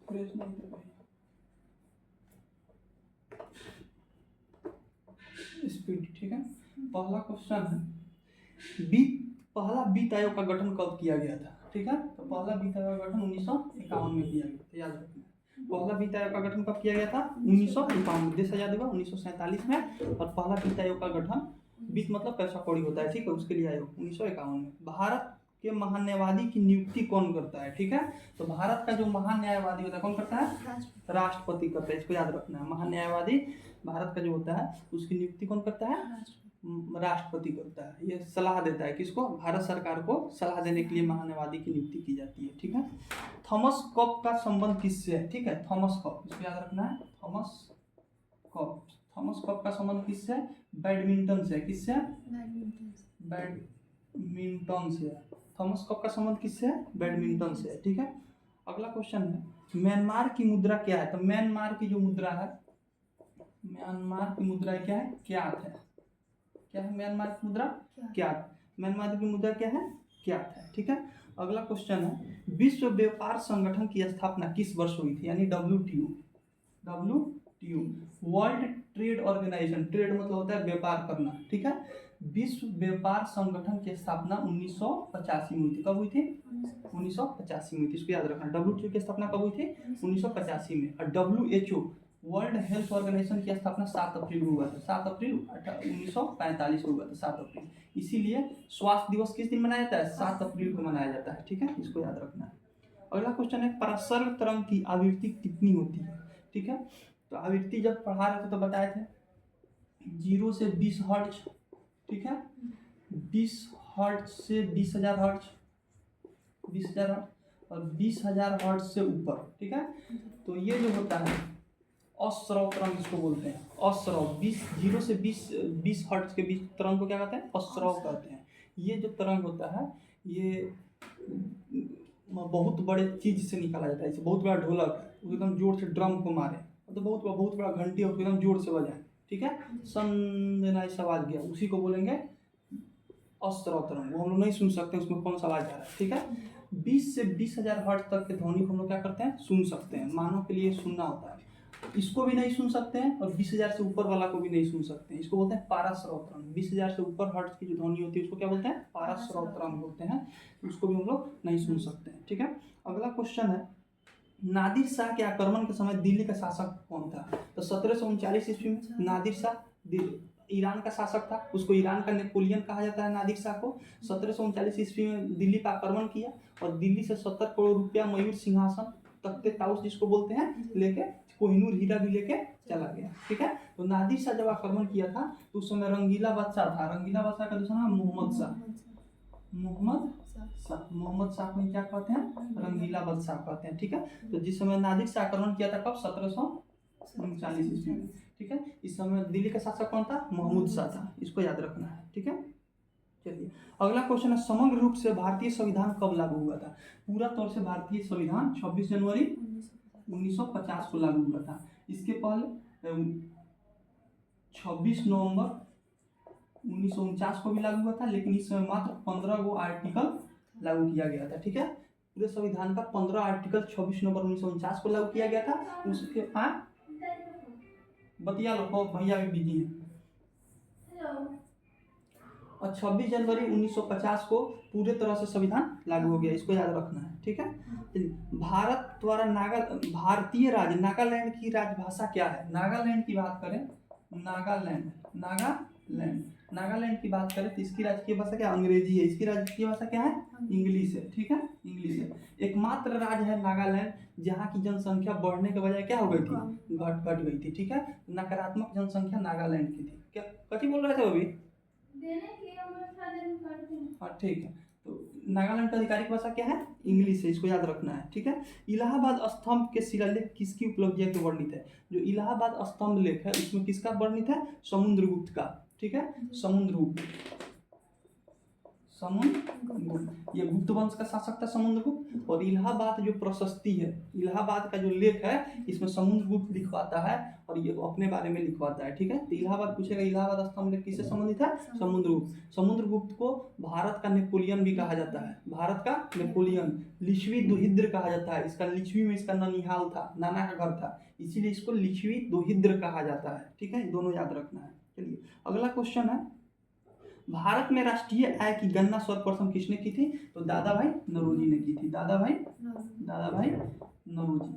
Fresh नहीं थे भाई। स्पीड, ठीक है। पहला क्वेश्चन है पहला वित्त आयोग का गठन कब किया गया था? ठीक है, तो पहला वित्त आयोग का गठन 1951 में किया गया था, याद रखना। पहला वित्त आयोग का गठन कब किया गया था? 1951। देश आजाद हुआ 1947 में, और पहला वित्त आयोग का गठन, वित्त मतलब पैसा कौड़ी होता है, ठीक है, उसके लिए आयोग 1951 में। भारत के महान्यायवादी की नियुक्ति कौन करता है? ठीक है, तो भारत का जो महान्यायवादी होता है कौन करता है? राष्ट्रपति करता है, इसको याद रखना है। महान्यायवादी भारत का जो होता है उसकी नियुक्ति कौन करता है? राष्ट्रपति करता है। ये सलाह देता है किसको? भारत सरकार को सलाह देने के लिए महान्यायवादी की नियुक्ति की जाती है, ठीक है। थॉमस कप का संबंध किससे है? ठीक है, थॉमस कप, इसको याद रखना है। थॉमस कप का संबंध किससे है? बैडमिंटन से। किससे? बैडमिंटन से। थॉमस कप का संबंध किससे है? बैडमिंटन से, ठीक है। अगला क्वेश्चन है, म्यांमार की मुद्रा क्या है? तो म्यांमार की जो मुद्रा है, म्यांमार की मुद्रा क्या है? क्यात है। क्या है म्यांमार की मुद्रा? क्यात। म्यांमार की मुद्रा क्या है? क्यात है, ठीक है। अगला क्वेश्चन है, विश्व व्यापार संगठन की स्थापना किस वर्ष हुई थी? यानी WTO, world trade organisation. Trade मतलब होता है व्यापार करना, ठीक है। विश्व व्यापार संगठन की स्थापना 1985 में हुई थी। कब हुई थी? 1985 में हुई थी, इसको याद रखना। WTO की स्थापना कब हुई थी? 1985 में। और WHO, वर्ल्ड हेल्थ ऑर्गेनाइजेशन की स्थापना 7 अप्रैल को हुआ था। 7 अप्रैल 1945 को हुआ था, 7 अप्रैल। इसीलिए स्वास्थ्य दिवस किस दिन मनाया जाता है? 7 अप्रैल को मनाया जाता है, ठीक है, इसको याद रखना है। अगला क्वेश्चन है, परासर्ग तरंग की आवृत्ति कितनी होती है? ठीक है, तो आवृत्ति जब पढ़ा रहे थे तो बताए थे 0 से 20 हर्ट्ज, ठीक है, 20 हर्ट्ज से 20,000 हर्ट्ज, 20,000 हर्ट्ज और 20,000 हर्ट्ज से ऊपर, ठीक है। तो ये जो होता है अश्रव तरंग इसको बोलते हैं। अश्रव 0 से 20 हर्ट्ज के बीच तरंग को क्या कहते हैं? अश्रव कहते हैं। ये जो तरंग होता है ये बहुत बड़े चीज से निकाला जाता है। जैसे बहुत बड़ा ढोलक है, उसको एकदम जोर से ड्रम को मारे, तो बहुत बड़ा घंटी है, उसको एकदम जोर से बजाए, ठीक है, सन देना ऐसा आवाज गया, उसी को बोलेंगे अश्रव तरंग। वो हम लोग नहीं सुन सकते उसमें कौन सा आवाज आ रहा है, ठीक है। 20 से 20,000 हर्ट्ज तक के ध्वनि को हम लोग क्या करते हैं? सुन सकते हैं। मानव के लिए सुनना होता है, इसको भी नहीं सुन सकते हैं और 20,000 से ऊपर वाला को भी नहीं सुन सकते हैं। इसको बोलते हैं पाराश्रव तरंग। 20,000 से ऊपर हर्ट्ज की जो ध्वनि होती है उसको क्या बोलते हैं? पाराश्रव तरंग बोलते हैं। उसको भी हम लोग नहीं सुन सकते हैं, ठीक है। अगला क्वेश्चन है, नादिर शाह के आक्रमण के समय दिल्ली का शासक कौन था? तो 1739 ईस्वी में नादिर शाह ईरान का शासक था, उसको ईरान का नेपोलियन कहा जाता है नादिर शाह को। 1739 ईस्वी में दिल्ली पर आक्रमण किया और दिल्ली से 70 करोड़ रुपया मयूर सिंहासन, तख्ते ताउस जिसको बोलते हैं, लेके कोहिनूर हीरा भी लेके चला गया, ठीक है। तो नादिर शाह जब आक्रमण किया था तो उस समय रंगीला बादशाह था। रंगीला बादशाह का दूसरा नाम मोहम्मद शाह को क्या कहते हैं? रंगीला बादशाह कहते हैं, ठीक है। तो जिस समय नादिर शाह आक्रमण किया था, कब? 1739 ईस्वी में, ठीक है। इस समय दिल्ली का शासक कौन था? महमूद शाह था, इसको याद रखना है, ठीक है। चलिए अगला क्वेश्चन है, समग्र रूप से भारतीय संविधान कब लागू हुआ था? पूरा तौर से भारतीय संविधान 26 जनवरी 1950 को लागू हुआ था। इसके पहले 26 नवंबर 1949 को भी लागू हुआ था, लेकिन इस समय मात्र 15 गो आर्टिकल लागू किया गया था, ठीक है। पूरे संविधान का 15 आर्टिकल 26 नवंबर 1949 को लागू किया गया था। उसके बाद बतिया लो, भैया भी बिजी है। और 26 जनवरी 1950 को पूरे तरह से संविधान लागू हो गया, इसको याद रखना है, ठीक है। भारत द्वारा भारतीय राज्य नागालैंड की राजभाषा क्या है? नागालैंड की बात करें, नागालैंड की बात करें तो इसकी राजकीय भाषा क्या? अंग्रेजी है। इसकी राजकीय भाषा क्या है? इंग्लिश है, ठीक है, इंग्लिश है। एकमात्र राज्य है नागालैंड जहाँ की जनसंख्या बढ़ने के बजाय क्या हो गई थी? घट गई थी, ठीक है। नकारात्मक जनसंख्या नागालैंड की थी। क्या कथी बोल रहे थे अभी? हाँ ठीक है, तो नागालैंड का आधिकारिक भाषा क्या है? इंग्लिश है, इसको याद रखना है, ठीक है। इलाहाबाद स्तंभ के शिलालेख किसकी उपलब्धियां के वर्णित है? जो इलाहाबाद स्तंभ लेख है उसमें किसका वर्णित है? समुद्रगुप्त का, ठीक है, समुद्रगुप्त समुद्रगुप्त। ये गुप्त वंश का शासक था समुद्रगुप्त। और इलाहाबाद जो प्रशस्ति है, इलाहाबाद का जो लेख है, इसमें समुद्रगुप्त लिखवाता है और ये अपने बारे में लिखवाता है। ठीक है, तो इलाहाबाद पूछेगा, इलाहाबाद स्तंभ लेख किससे संबंधित है? समुद्रगुप्त। समुद्रगुप्त को भारत का नेपोलियन भी कहा जाता है, भारत का नेपोलियन। लिच्छवी दोहिद्र कहा जाता है, इसका लिच्छवी में इसका ननिहाल था, नाना का घर था, इसीलिए इसको लिच्छवी दोहिद्र कहा जाता है। ठीक है, दोनों याद रखना है। चलिए अगला क्वेश्चन है, भारत में राष्ट्रीय आय की गणना सर्वप्रथम किसने की थी? तो दादा भाई नौरोजी ने की थी। दादा भाई नौरोजी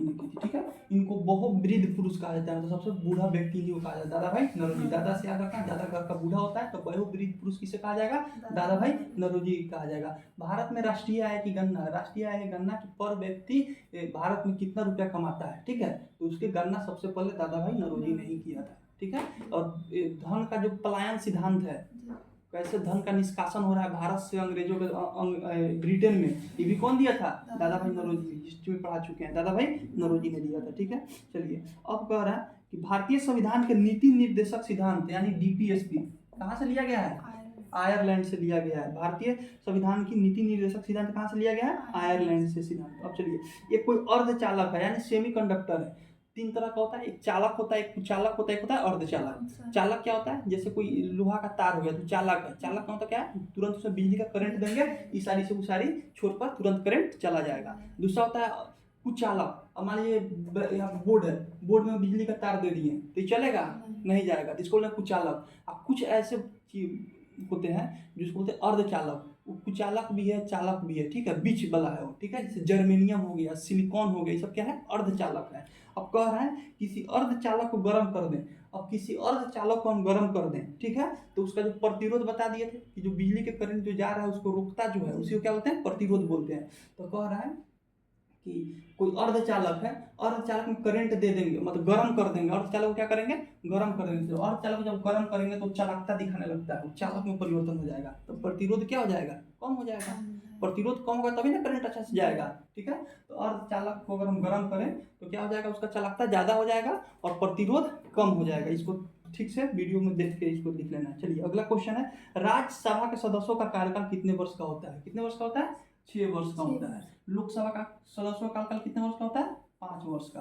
ने की थी। ठीक है, इनको बहुवृद्ध पुरुष कहा जाता है, तो सबसे बूढ़ा व्यक्ति को कहा जाता है दादा भाई नौरोजी। दादा से याद रखना, दादा घर का बूढ़ा होता है तो बहुवृद्ध पुरुष किसे कहा जाएगा? दादा भाई नौरोजी कहा जाएगा। भारत में राष्ट्रीय आय की गणना, राष्ट्रीय आय की गणना की पर व्यक्ति भारत में कितना रुपया कमाता है, ठीक है, तो उसकी गणना सबसे पहले दादा भाई नौरोजी ने ही किया था। ठीक है, और धन का जो पलायन सिद्धांत है, कैसे धन का निष्कासन हो रहा है भारत से अंग्रेजों के ब्रिटेन में, ये भी कौन दिया था? दादा भाई नौरोजी। हिस्ट्री में पढ़ा चुके हैं, दादा भाई नौरोजी ने दिया था। ठीक है, चलिए अब कह रहा है कि भारतीय संविधान के नीति निर्देशक सिद्धांत यानी डीपीएसपी कहाँ से लिया गया है? आयरलैंड से लिया गया है। भारतीय संविधान की नीति निर्देशक सिद्धांत कहाँ से लिया गया है? आयरलैंड से सिद्धांत। अब चलिए, ये कोई अर्धचालक है यानी सेमीकंडक्टर है। तीन तरह का होता है, एक चालक होता है, एक कुचालक होता है, एक होता है अर्धचालक। चालक क्या होता है? जैसे कोई लोहा का तार हो गया तो चालक है। चालक का मतलब क्या है? तुरंत उसमें बिजली का करंट देंगे, इशारी से उसारी छोर पर तुरंत करंट चला जाएगा। दूसरा होता है कुचालक। अब मान लीजिए यहाँ बोर्ड है, बोर्ड में बिजली का तार दे दिए तो ये चलेगा? नहीं जाएगा, तो इसको बोलते हैं कुचालक। अब कुछ ऐसे होते हैं जिसको बोलते हैं अर्धचालक। कुचालक भी है, चालक भी है। ठीक है, बीच वाला है वो। ठीक है, जैसे जर्मेनियम हो गया, सिलिकॉन हो गया, ये सब क्या है? अर्धचालक है। अब कह रहा है किसी अर्धचालक को गर्म कर दें, अब किसी अर्धचालक को हम गर्म कर दें, ठीक है, तो उसका जो प्रतिरोध बता दिए थे कि जो बिजली के करंट जो जा रहा है उसको रोकता जो है, उसी को क्या बोलते हैं? प्रतिरोध बोलते हैं। तो कह रहा है कि कोई अर्धचालक है, अर्धचालक में करंट दे देंगे, मतलब गर्म कर देंगे, अर्धचालक को क्या करेंगे? गर्म कर देंगे। तो अर्धचालक को जब गर्म करेंगे तो चालकता दिखाने लगता है, चालक में परिवर्तन हो जाएगा, तो प्रतिरोध क्या हो जाएगा? कम हो जाएगा। प्रतिरोध कम होगा तभी ना करंट अच्छा से जाएगा। ठीक है, तो अर्धचालक को अगर हम गर्म करें तो क्या हो जाएगा? उसका चालकता ज्यादा हो जाएगा और प्रतिरोध कम हो जाएगा। इसको ठीक से वीडियो में देख के इसको लिख लेना है। चलिए अगला क्वेश्चन है, राज्यसभा के सदस्यों का कार्यकाल कितने वर्ष का होता है? कितने वर्ष का होता है? 6 वर्ष का होता है। लोकसभा का सदस्यों का कार्यकाल कितने वर्ष का होता है? 5 वर्ष का।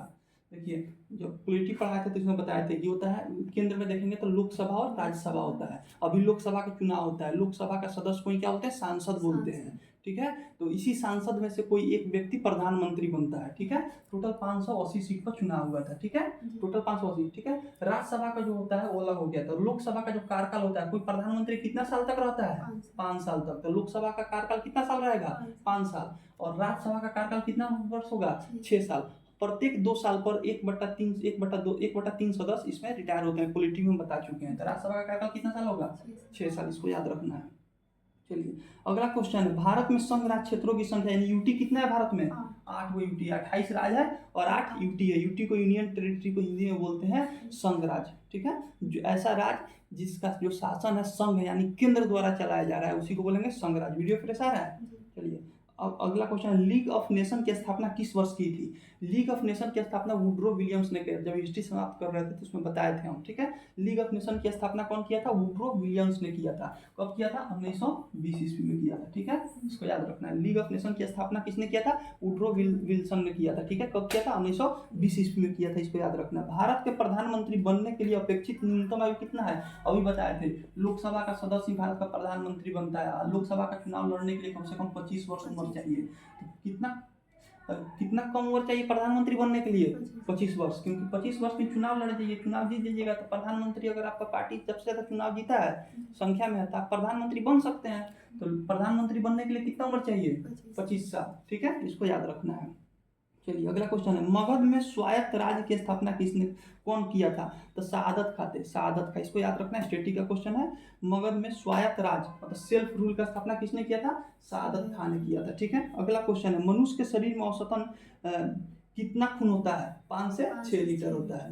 देखिए जब पॉलिटी पढ़ाए थे तो इसमें बताए थे कि होता है, केंद्र में देखेंगे तो लोकसभा और राज्यसभा होता है। अभी लोकसभा का चुनाव होता है, लोकसभा का सदस्य को क्या बोलते हैं? सांसद बोलते हैं। ठीक है, तो इसी सांसद में से कोई एक व्यक्ति प्रधानमंत्री बनता है। ठीक है, टोटल 580 सीट पर चुनाव हुआ था। ठीक है, टोटल 580। ठीक है, राज्यसभा का जो होता है वो अलग हो गया था। लोकसभा का जो कार्यकाल होता है, कोई प्रधानमंत्री कितना साल तक रहता है? 5 साल तक। तो लोकसभा का कार्यकाल कितना साल रहेगा? 5 साल। और राज्यसभा का कार्यकाल कितना वर्ष होगा? 6 साल। प्रत्येक 2 साल पर 1/3 सदस्य इसमें रिटायर होते हैं, पॉलिटी में बता चुके हैं। तो राज्यसभा का कार्यकाल कितना साल होगा? 6 साल। इसको याद रखना है। चलिए अगला क्वेश्चन है, भारत में संघ राज्य क्षेत्रों की संख्या यानी यूटी कितना है भारत में? 8 यूटी, 28 राज्य है और 8 यूटी है। यूटी को यूनियन टेरिटरी को हिंदी में बोलते हैं संघ राज्य। ठीक है, जो ऐसा राज्य जिसका जो शासन है संघ यानी केंद्र द्वारा चलाया जा रहा है उसी को बोलेंगे संघ राज्य। वीडियो फ्रेश आ रहा है? चलिए अब अगला क्वेश्चन, लीग ऑफ नेशन की स्थापना किस वर्ष की थी? लीग ऑफ नेशन की स्थापना वुड्रो विलियम्स ने की। जब हिस्ट्री समाप्त कर रहे थे तो उसमें बताए थे हम। ठीक है, लीग ऑफ नेशन की स्थापना कौन किया था? वुड्रो विलियम्स ने किया था। कब किया था? 1920 ईस्वी में किया था। ठीक है, इसको याद रखना है। लीग ऑफ नेशन की स्थापना किसने किया था? वुड्रो विल्सन ने किया था। ठीक है, कब किया था? 1920 ईस्वी में किया था। इसको याद रखना है। भारत के प्रधानमंत्री बनने के लिए अपेक्षित न्यूनतम आयु कितना है? अभी बताए थे, लोकसभा का सदस्य भारत का प्रधानमंत्री बनता है। लोकसभा का चुनाव लड़ने के लिए कम से कम 25 वर्ष उम्र चाहिए। कितना कम उम्र चाहिए प्रधानमंत्री बनने के लिए? 25 वर्ष। क्योंकि 25 वर्ष में चुनाव लड़ जाइए, चुनाव जीत जाइएगा तो प्रधानमंत्री, अगर आपका पार्टी सबसे ज्यादा चुनाव जीता है संख्या में है तो आप प्रधानमंत्री बन सकते हैं। तो प्रधानमंत्री बनने के लिए कितना उम्र चाहिए? 25 साल। ठीक है, इसको याद रखना है। चलिए अगला क्वेश्चन है, मगध में स्वायत्त राज्य की स्थापना किसने कौन किया था? तो सादत खा थे, सादत खा। इसको याद रखना है, स्टेटिक का क्वेश्चन है। मगध में स्वायत्त राज्य मतलब सेल्फ रूल का स्थापना किसने किया था? सादत खान ने किया था। ठीक है, अगला क्वेश्चन है, मनुष्य के शरीर में औसतन कितना खून होता है? 5 से 6 लीटर होता है।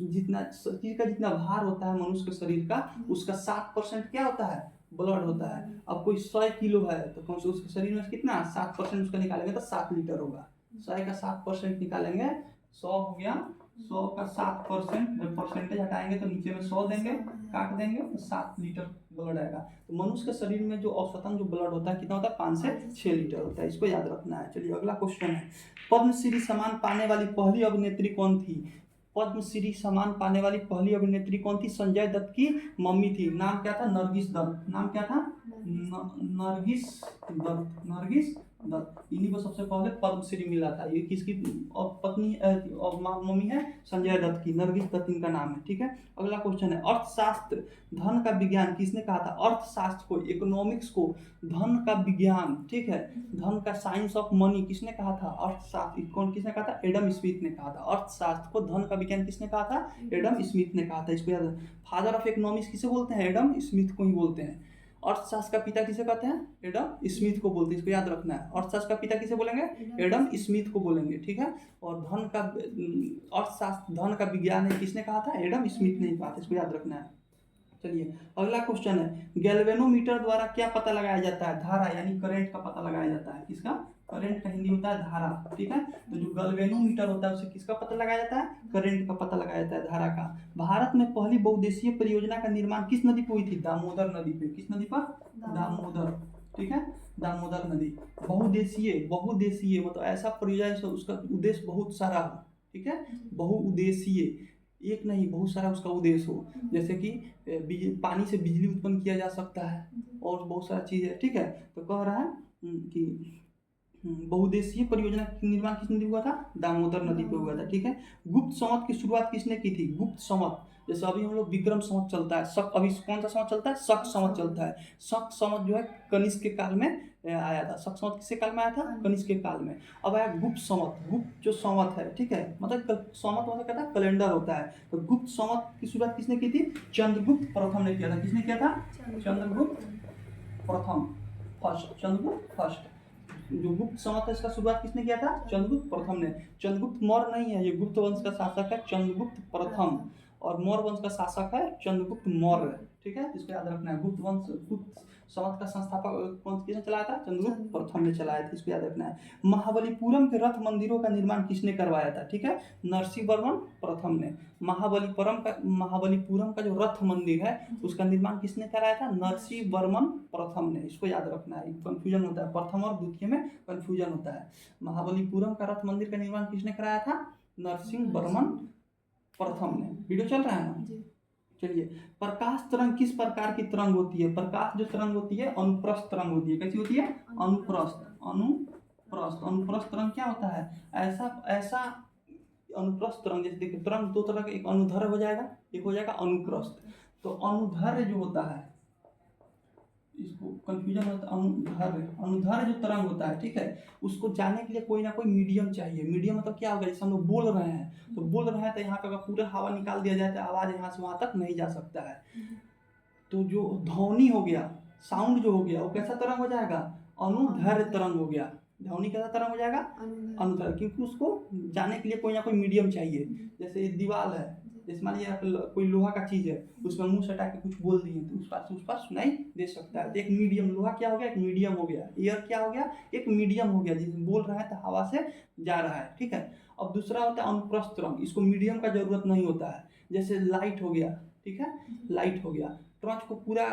जितना शरीर का जितना भार होता है मनुष्य के शरीर का, उसका 7% क्या होता है? ब्लड होता है। अब कोई 100 किलो है तो कौन से उसके शरीर में कितना 7% उसका निकालेंगे तो 7 लीटर होगा। 100 का 7% निकालेंगे, 100 हो गया, 100 का 7%, जब परसेंटेज हटाएंगे तो नीचे में 100 देंगे, काट देंगे तो 7 लीटर ब्लड आएगा। तो मनुष्य के शरीर में जो औसतन जो ब्लड होता है कितना होता है, 5 से 6 लीटर होता है, इसको याद रखना है। चलिए अगला क्वेश्चन है, पद्मश्री सम्मान पाने वाली पहली अभिनेत्री कौन थी? पद्मश्री सम्मान पाने वाली पहली अभिनेत्री कौन थी? संजय दत्त की मम्मी थी। नाम क्या था? नरगिस दत्त। नाम क्या था? नरगिस दत्त। नरगिस दत्त। इन्हीं को सबसे पहले पद्मश्री मिला था। ये किसकी पत्नी और मम्मी है? संजय दत्त की। नरगिस दत्त इनका नाम है। ठीक है, अगला क्वेश्चन है, अर्थशास्त्र धन का विज्ञान किसने कहा था? अर्थशास्त्र को, इकोनॉमिक्स को धन का विज्ञान, ठीक है, धन का साइंस ऑफ मनी किसने कहा था? अर्थशास्त्र। कौन किसने कहा था? एडम स्मिथ ने कहा था। अर्थशास्त्र को धन का विज्ञान किसने कहा था? एडम स्मिथ ने कहा था। इसको याद, फादर ऑफ इकोनॉमिक्स किसे बोलते हैं? एडम स्मिथ को ही बोलते हैं। अर्थशास्त्र का पिता किसे कहते हैं? एडम स्मिथ को बोलते हैं। इसको याद रखना है। अर्थशास्त्र का पिता किसे बोलेंगे? एडम स्मिथ को बोलेंगे। ठीक है, और धन का अर्थशास्त्र धन का विज्ञान है किसने कहा था? एडम स्मिथ ने कहा था। इसको याद रखना है। चलिए अगला क्वेश्चन है, गैल्वेनोमीटर द्वारा क्या पता लगाया जाता है? धारा यानी करंट का पता लगाया जाता है। किसका? करंट का हिंदी होता है धारा। ठीक है, तो जो गैल्वेनोमीटर होता है उसे किसका पता लगाया जाता है? करंट का पता लगाया जाता है, धारा का। भारत में पहली बहुउद्देशीय परियोजना का निर्माण किस नदी पर हुई थी? दामोदर नदी पे। किस नदी पर? दामोदर। ठीक है, दामोदर नदी। बहुउद्देशीय, बहुउद्देशीय मतलब ऐसा परियोजना उसका उद्देश्य बहुत सारा हो। ठीक है, बहुउद्देशीय, एक नहीं बहुत सारा उसका उद्देश्य हो। जैसे कि पानी से बिजली उत्पन्न किया जा सकता है और बहुत सारा चीज़ है। ठीक है, तो कह रहा है कि बहुउद्देशीय परियोजना का निर्माण किस नदी हुआ था? दामोदर नदी पे हुआ था। ठीक है, गुप्त संवत की शुरुआत किसने की थी? गुप्त संवत, जैसे अभी हम लोग विक्रम संवत चलता है, शक, अभी कौन सा संवत चलता है? शक संवत चलता है। शक संवत जो है कनिष्क के काल में आया था। शक संवत किसके काल में आया था? कनिष्क के काल में। अब आया गुप्त संवत। गुप्त जो संवत है, ठीक है, मतलब संवत मतलब कहता है कैलेंडर होता है। तो गुप्त संवत की शुरुआत किसने की थी? चंद्रगुप्त प्रथम ने किया था। किसने किया था? चंद्रगुप्त प्रथम, फर्स्ट, चंद्रगुप्त फर्स्ट। जो गुप्त संवत है इसका शुरुआत किसने किया था? चंद्रगुप्त प्रथम ने। चंद्रगुप्त मौर्य नहीं है, ये गुप्त वंश का शासक है चंद्रगुप्त प्रथम, और मौर्य वंश का शासक है चंद्रगुप्त मौर्य। ठीक है, इसको याद रखना है। गुप्त वंश, गुप्त संवत का संस्थापक कौन किसने चलाया था? चंद्रगुप्त प्रथम ने चलाया था। इसको याद रखना है। महाबलीपुरम के रथ मंदिरों का निर्माण किसने करवाया था? ठीक है, नरसिंहवर्मन प्रथम ने। महाबलीपुरम का जो रथ मंदिर है उसका निर्माण किसने कराया था? नरसिंहवर्मन प्रथम ने। इसको याद रखना है, कंफ्यूजन होता है, प्रथम और द्वितीय में कंफ्यूजन होता है। महाबलीपुरम का रथ मंदिर का निर्माण किसने कराया था? नरसिंहवर्मन प्रथम ने। वीडियो चल रहा है ना? चलिए, प्रकाश तरंग किस प्रकार की तरंग होती है? प्रकाश जो तरंग होती है अनुप्रस्थ तरंग होती है। कैसी होती है? अनुप्रस्थ। अनुप्रस्थ, अनुप्रस्थ तरंग क्या होता है? ऐसा अनुप्रस्थ तरंग, जैसे देखिए तरंग दो तरह का, एक अनुदैर्घ्य हो जाएगा, एक हो जाएगा अनुप्रस्थ। तो अनुदैर्घ्य जो होता है, इसको कंफ्यूजन होता है, अनुदैर्घ्य जो तरंग होता है, ठीक है, उसको जाने के लिए कोई ना कोई मीडियम चाहिए। मीडियम मतलब क्या होगा? जैसे हम लोग बोल रहे हैं, तो बोल रहे हैं तो यहाँ पे अगर पूरा हवा निकाल दिया जाए तो आवाज़ यहाँ से वहाँ तक नहीं जा सकता है। तो जो ध्वनि हो गया, साउंड जो हो गया, वो कैसा तरंग हो जाएगा? अनुदैर्घ्य तरंग हो गया। ध्वनि कैसा तरंग हो जाएगा? अनुदैर्घ्य, क्योंकि उसको जाने के लिए कोई ना कोई मीडियम चाहिए। जैसे दीवार है, जैसे मान लीजिए कोई लोहा का चीज़ है, उसमें मुंह सटा के कुछ बोल दिए तो उस पास सुनाई दे सकता है। तो एक मीडियम, लोहा क्या हो गया? एक मीडियम हो गया। एयर क्या हो गया? एक मीडियम हो गया, जिसमें बोल रहा है तो हवा से जा रहा है। ठीक है, अब दूसरा होता है अनुप्रस्थ तरंग। इसको मीडियम का जरूरत नहीं होता है। जैसे लाइट हो गया, ठीक है, लाइट हो गया, टॉर्च को पूरा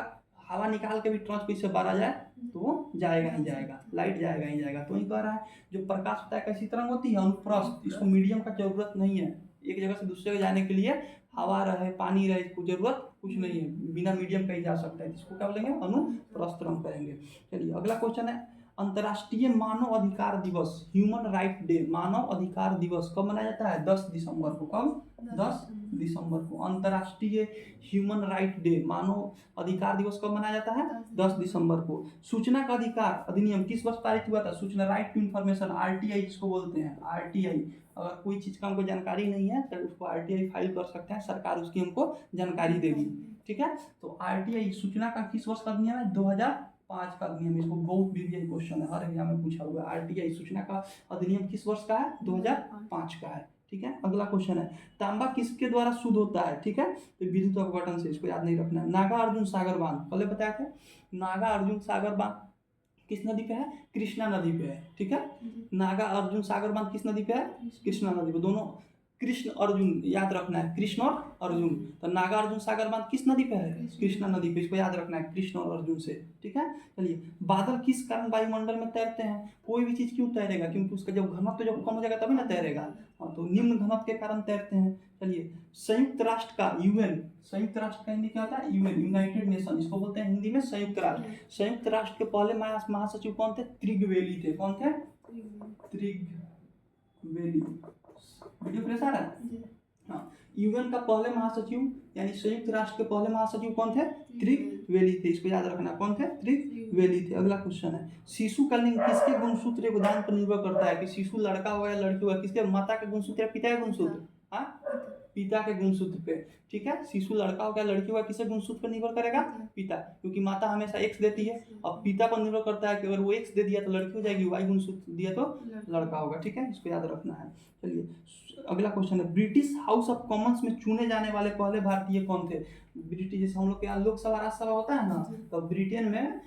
हवा निकाल के भी टॉर्च को इससे बारा जाए तो वो जाएगा ही जाएगा, लाइट जाएगा ही जाएगा। तो वही कह रहा है जो प्रकाश होता है कैसी तरंग होती है? अनुप्रस्थ। इसको मीडियम का जरूरत नहीं है। एक जगह से दूसरी जगह जाने के लिए हवा रहे, पानी रहे, इसको जरूरत कुछ नहीं है, बिना मीडियम का ही जा सकता है। इसको क्या बोलेंगे? अनुप्रस्थ तरंग कहेंगे। चलिए अगला क्वेश्चन है, अंतर्राष्ट्रीय मानव अधिकार दिवस, ह्यूमन राइट डे, मानव अधिकार दिवस कब मनाया जाता है? 10 दिसंबर को। कब? 10 दिसंबर को अंतर्राष्ट्रीय ह्यूमन राइट डे, मानव अधिकार दिवस कब मनाया जाता है? 10 दिसंबर को। सूचना का अधिकार अधिनियम किस वर्ष पारित हुआ था? सूचना, राइट टू इन्फॉर्मेशन, आरटीआई जिसको बोलते हैं, आरटीआई। अगर कोई चीज़ का हमको जानकारी नहीं है तो उसको आरटीआई फाइल कर सकते हैं, सरकार उसकी हमको जानकारी देगी। ठीक है, तो आरटीआई सूचना का किस वर्ष का अधिनियम है? 2005 का अधिनियम। इसको बहुत बीबीआई क्वेश्चन है, हर एग्जाम में पूछा हुआ है। आरटीआई सूचना का अधिनियम किस वर्ष का है? 2005 का है। ठीक है, अगला क्वेश्चन है, तांबा किसके द्वारा शुद्ध होता है? ठीक है, तो विद्युत अपघटन से। इसको याद नहीं रखना है। नागा अर्जुन सागर बांध पहले बताए थे। नागा अर्जुन सागर बांध किस नदी पे है? कृष्णा नदी पे है। ठीक है, नागा अर्जुन सागर बांध किस नदी पे है? कृष्णा नदी पे। दोनों कृष्ण अर्जुन याद रखना है, कृष्ण और अर्जुन। तो नागार्जुन सागर बांध किस नदी पे है? कृष्णा नदी पे, इसको याद रखना है कृष्ण और अर्जुन से, ठीक है। चलिए, बादल किस कारण वायुमंडल में तैरते हैं? कोई भी चीज क्यों तैरेगा? क्योंकि उसका जब घनत्व जब कम हो जाएगा तभी ना तैरेगा। हाँ, तो निम्न घनत्व के कारण तैरते हैं। चलिए, संयुक्त राष्ट्र का यूएन, संयुक्त राष्ट्र का हिंदी क्या होता है? यूएन, यूनाइटेड नेशन, इसको बोलते हैं हिंदी में संयुक्त राष्ट्र। संयुक्त राष्ट्र के पहले महासचिव कौन थे? त्रिगवेली थे। कौन थे? त्रिगवेली। वीडियो फ्रेश आ रहा है? हाँ, यूएन का पहले महासचिव यानी संयुक्त राष्ट्र के पहले महासचिव कौन थे? त्रिगवेली थे, इसको याद रखना। कौन थे? त्रिगवेली थे। अगला क्वेश्चन है, शिशु का लिंग किसके गुणसूत्र योगदान पर निर्भर करता है? कि शिशु लड़का होगा या लड़की होगा, किसके? माता के गुणसूत्र या पिता के गुणसूत्र? हाँ, पिता के गुणसूत्र पे, ठीक है। शिशु लड़का होगा लड़की होगा, किसके गुणसूत्र पर निर्भर करेगा? पिता, क्योंकि माता हमेशा एक्स देती है। अब पिता पर निर्भर करता है कि अगर वो एक्स दे दिया तो लड़की हो जाएगी, वाई गुणसूत्र दिया तो लड़का होगा, ठीक है। इसको याद रखना है। चलिए, अगला क्वेश्चन है, ब्रिटिश हाउस ऑफ कॉमन्स में चुने जाने वाले पहले भारतीय कौन थे? ब्रिटिश, जैसे हम लोग के यहाँ लोकसभा राज्यसभा होता है ना, तो ब्रिटेन में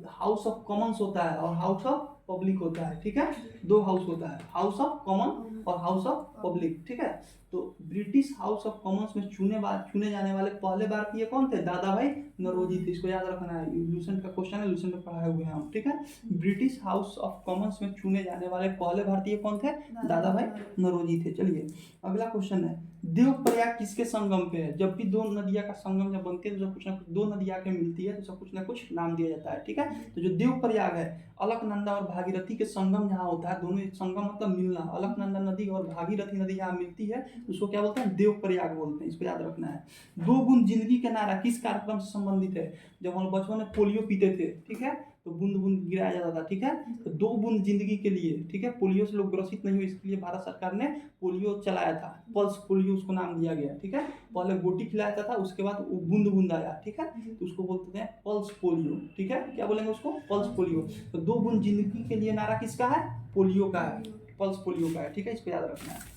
हाउस ऑफ कॉमन्स होता है और हाउस ऑफ पब्लिक होता है, ठीक है। दो हाउस होता है, हाउस ऑफ कॉमन और हाउस ऑफ पब्लिक, ठीक है। तो ब्रिटिश हाउस ऑफ कॉमन्स में चुने जाने वाले पहले भारतीय कौन थे? दादा भाई नौरोजी थे, इसको याद रखना है। लूसेंट का क्वेश्चन है, लूसेंट में पढ़ाए हुए हैं हम, ठीक है। ब्रिटिश हाउस ऑफ कॉमन्स में चुने जाने वाले पहले भारतीय कौन थे? दादा भाई नौरोजी थे। चलिए, अगला क्वेश्चन है, देवप्रयाग किसके संगम पे है? जब भी दो नदियां का संगम जब बनती है तो कुछ ना कुछ, दो नदियां के मिलती है तो सब कुछ ना कुछ नाम दिया जाता है, ठीक है। तो जो देवप्रयाग है, अलकनंदा और भागीरथी के संगम जहाँ होता है, दोनों संगम मतलब मिलना, अलकनंदा नदी और भागीरथी नदी जहाँ मिलती है उसको क्या बोलते हैं? देवप्रयाग बोलते हैं, इसको याद रखना है। दो बूंद जिंदगी के नारा किस कार्यक्रम से संबंधित है? जब हम बचपन में पोलियो पीते थे, ठीक है, तो बूंद बूंद गिराया जाता था, ठीक है। तो दो बूंद जिंदगी के लिए, ठीक है, पोलियो से लोग ग्रसित नहीं हुए, इसके लिए भारत सरकार ने पोलियो चलाया था, पल्स पोलियो उसको नाम दिया गया, ठीक है। पहले गोटी खिलाया था, उसके बाद वो बूंद बूंद आया, ठीक है, तो उसको बोलते हैं पल्स पोलियो, ठीक है। क्या बोलेंगे उसको? Pulse polio. तो दो बूंद जिंदगी के लिए नारा किसका है? पोलियो का है, पल्स पोलियो का है, ठीक है, इसको याद रखना है।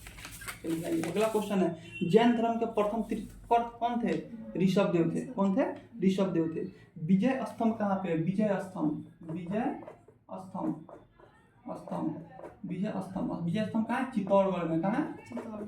चलिए, अगला क्वेश्चन है, जैन धर्म के प्रथम तीर्थंकर कौन थे? ऋषभ देव थे। कौन थे? ऋषभ देव थे। विजय स्तंभ कहाँ पे है? विजय स्तंभ, विजय स्तंभ, विजय स्तंभ, विजय स्तंभ कहाँ है? चित्तौड़गढ़ में। कहाँ है?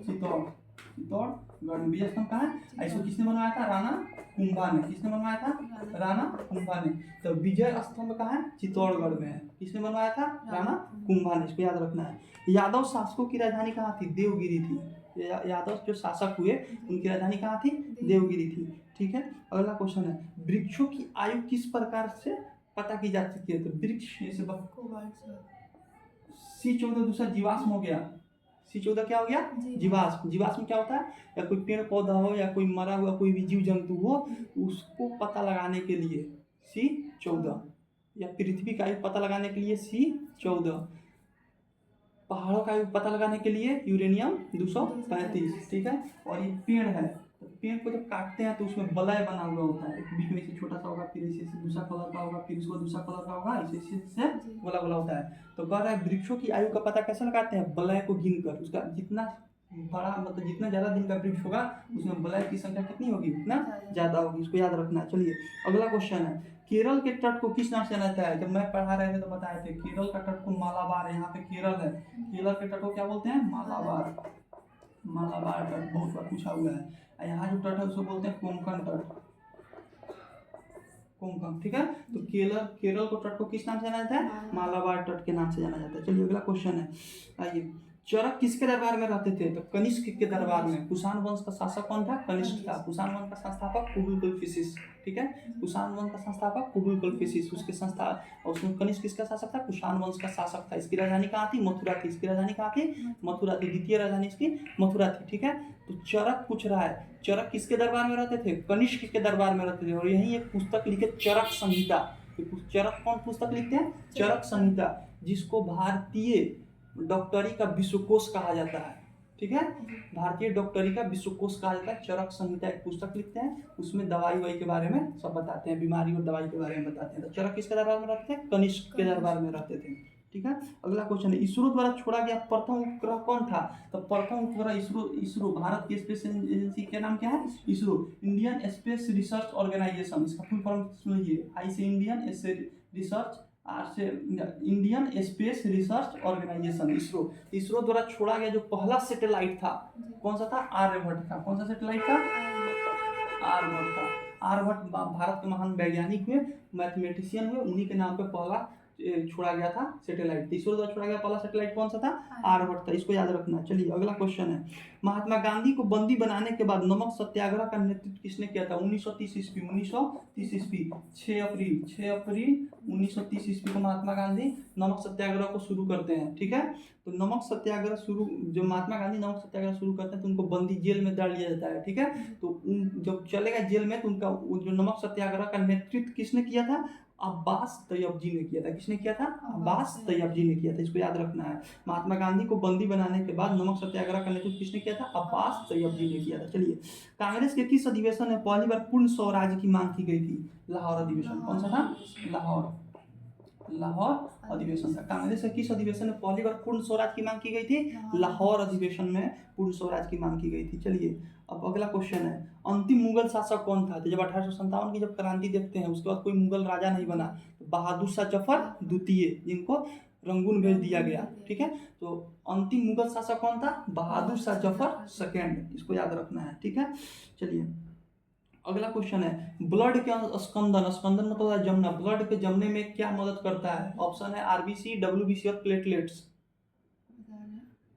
चित्तौड़गढ़ में विजय स्तंभ कहाँ है? इसको किसने बनवाया था? राणा कुंभा ने। किसने बनवाया था? राणा कुंभा ने। तो विजय स्तंभ कहाँ है? चित्तौड़गढ़ में है। किसने बनवाया था? राणा कुंभा ने, इसको याद रखना है। यादव शासकों की राजधानी कहाँ थी? देवगिरी थी। यादव जो शासक हुए उनकी राजधानी कहाँ थी? देवगिरी थी, ठीक है। अगला क्वेश्चन है, वृक्षों की आयु किस प्रकार से पता की जा सकती है? तो वृक्ष जैसे C14 दूसरा जीवाश्म हो गया। C14 क्या हो गया? जीवाश्म। जीवाश्म क्या होता है? या कोई पेड़ पौधा हो या कोई मरा हुआ कोई भी जीव जंतु हो, उसको पता लगाने के लिए C14, या पृथ्वी का आयु पता लगाने के लिए C14, पहाड़ों का आयु पता लगाने के लिए यूरेनियम 235, ठीक है। और ये पेड़ है, तो पेड़ को जब काटते हैं तो उसमें बलय बना हुआ होता है, एक बीच में से छोटा सा होगा, फिर इसे दूसरा कलर का होगा, फिर इसको दूसरा कलर का होगा, इसे से गोला गोला होता है। तो कह रहा है वृक्षों की आयु का पता कैसे लगाते हैं? बलय को गिनकर, उसका जितना बड़ा मतलब जितना ज़्यादा दिन का वृक्ष होगा उसमें बलय की संख्या कितनी होगी? उतना ज़्यादा होगी, इसको याद रखना है। चलिए, अगला क्वेश्चन है, केरल के तट को किस नाम से जाना जाता है? जब मैं पढ़ा रहे थे तो बताए थे, केरल का तट को मालाबार है, यहाँ पे केरल है, केरल के तट को क्या बोलते हैं? मालाबार, मालाबार तट, बहुत बार पूछा हुआ है। यहाँ जो तट है उसको बोलते हैं कोंकण तट, कोंकण, ठीक है। तो केरल को तट को किस नाम से जाना जाता है? मालाबार तट के नाम से जाना जाता है। चलिए, अगला क्वेश्चन है, आइए, चरक किसके दरबार में रहते थे? तो कनिष्क के दरबार में। कुषाण वंश का शासक कौन था? कनिष्क था। कुषाण वंश का संस्थापक कुबुलकुलफिसिस, ठीक है। कुषाण वंश का संस्थापक कुबुलकुलफिसिस, उसके संस्था और उसमें कनिष्क किसका शासक था? कुषाण वंश का शासक था। इसकी राजधानी कहाँ थी? मथुरा थी। इसकी राजधानी कहाँ थी? मथुरा थी। द्वितीय राजधानी इसकी मथुरा थी, ठीक है। तो चरक पूछ रहा है, चरक किसके दरबार में रहते थे? कनिष्क के दरबार में रहते थे। और यही एक पुस्तक लिखे, चरक संहिता। चरक कौन पुस्तक लिखते हैं? चरक संहिता, जिसको भारतीय डॉक्टरी का विश्वकोश कहा जाता है, ठीक है। भारतीय डॉक्टरी का विश्वकोश कहा जाता है। चरक संहिता एक पुस्तक लिखते हैं, उसमें दवाई वाई के बारे में सब बताते हैं, बीमारी और दवाई के बारे में बताते हैं। तो चरक किसके दरबार में रहते थे? कनिष्क के दरबार में रहते थे, ठीक है। अगला क्वेश्चन है, इसरो द्वारा छोड़ा गया प्रथम उपग्रह कौन था? तो प्रथम उपग्रह इसरो भारत की स्पेस एजेंसी का नाम क्या है? ISRO, Indian space research organisation. इसका फुल फॉर्म सुन लीजिए, आई से इंडियन रिसर्च आर से Indian space research organisation, ISRO. ISRO द्वारा छोड़ा गया जो पहला सैटेलाइट था कौन सा था? आर्यभट्ट था। कौन सा सैटेलाइट था? आर्यभट्ट था। आर्यभट्ट भारत के महान वैज्ञानिक हुए, मैथमेटिशियन हुए, उन्हीं के नाम पे पहला छोड़ा गया था सैटेलाइट। इसरो द्वारा छोड़ा गया पहला सैटेलाइट कौन सा था? आर्यभट्ट था। इसको याद रखना है। चलिए अगला क्वेश्चन है, महात्मा गांधी को बंदी बनाने के बाद नमक सत्याग्रह का नेतृत्व किसने किया था? 1930 ईस्वी। 1930 ईस्वी 6 अप्रैल 1930 ईस्वी को महात्मा गांधी नमक सत्याग्रह को शुरू करते हैं। ठीक है, तो नमक सत्याग्रह शुरू, जो महात्मा गांधी नमक सत्याग्रह शुरू करते हैं तो उनको बंदी जेल में डाल दिया जाता है। ठीक है, तो जब चले गए जेल में तो उनका जो नमक सत्याग्रह का नेतृत्व किसने किया था? अब्बास तैयब जी ने किया था। किसने किया था? अब्बास तैयब जी ने किया था। इसको याद रखना है। महात्मा गांधी को बंदी बनाने के बाद नमक सत्याग्रह का नेतृत्व किसने किया था? अब्बास तैयब जी ने किया था। चलिए, कांग्रेस के किस अधिवेशन में पहली बार पूर्ण स्वराज की मांग की गई थी? लाहौर अधिवेशन। कौन सा था? लाहौर अधिवेशन था। कांग्रेस के किस अधिवेशन में पहली बार पूर्ण स्वराज की मांग की गई थी? लाहौर अधिवेशन में पूर्ण स्वराज की मांग की गई थी। चलिए अब अगला क्वेश्चन है, अंतिम मुगल शासक कौन था? तो जब 1857 की जब क्रांति देखते हैं उसके बाद कोई मुगल राजा नहीं बना, तो बहादुर शाह जफर द्वितीय, जिनको रंगून भेज दिया गया। ठीक है, तो अंतिम मुगल शासक कौन था? बहादुर शाह जफर सेकेंड। इसको याद रखना है। ठीक है, चलिए अगला क्वेश्चन है, ब्लड के स्कंदन, स्कंदन मतलब है जमना, ब्लड के जमने में क्या मदद करता है? ऑप्शन है आरबीसी, डब्ल्यूबीसी और प्लेटलेट्स।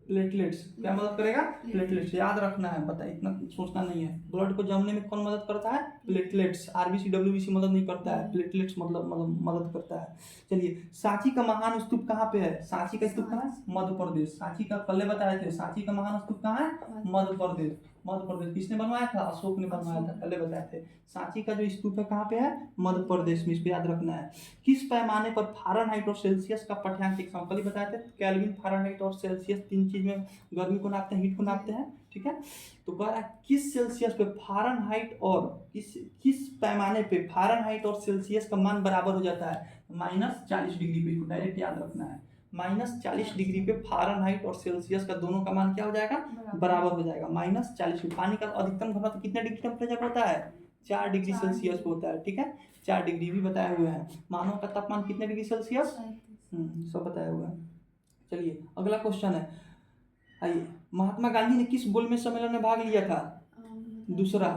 प्लेटलेट्स क्या मदद करेगा? प्लेटलेट्स। याद रखना है, पता है, इतना सोचना नहीं है। ब्लड को जमने में कौन मदद करता है? प्लेटलेट्स। आरबीसी डब्ल्यूबीसी मदद नहीं करता है, प्लेटलेट्स मतलब मदद करता है। चलिए, सांची का महान स्तूप कहाँ पे है? सांची का स्तूप कहाँ है? मध्य प्रदेश। सांची का पहले बताए थे, सांची का महान स्तूप कहाँ है? मध्य प्रदेश। मध्य प्रदेश। किसने बनवाया था? अशोक ने बनवाया था, पहले बताए थे। सांची का जो स्तूप है कहाँ पे है? मध्य प्रदेश में। इसको याद रखना है। किस पैमाने पर फारेनहाइट और सेल्सियस का पाठ्यांक एक कल ही बताए थे, केल्विन, फारेनहाइट और सेल्सियस, तीन चीज में गर्मी को नापते हैं, हीट को नापते हैं। ठीक है, तो कह रहा है किस सेल्सियस पे फारेनहाइट और किस पैमाने पे फारेनहाइट और सेल्सियस का मान बराबर हो जाता है? -40 डिग्री पे। इसको डायरेक्ट याद रखना है। -40 डिग्री पे फारेनहाइट और सेल्सियस का दोनों का मान क्या हो जाएगा? बराबर हो जाएगा। -40। पानी का अधिकतम घनत्व कितने डिग्री टेम्परेचर होता है? 4 डिग्री सेल्सियस होता है। ठीक है, 4 डिग्री भी बताए हुए हैं। मानव का तापमान कितने डिग्री सेल्सियस? सब बताया हुआ है। चलिए अगला क्वेश्चन है, आइए, महात्मा गांधी ने किस गोलमेज सम्मेलन में भाग लिया था? दूसरा।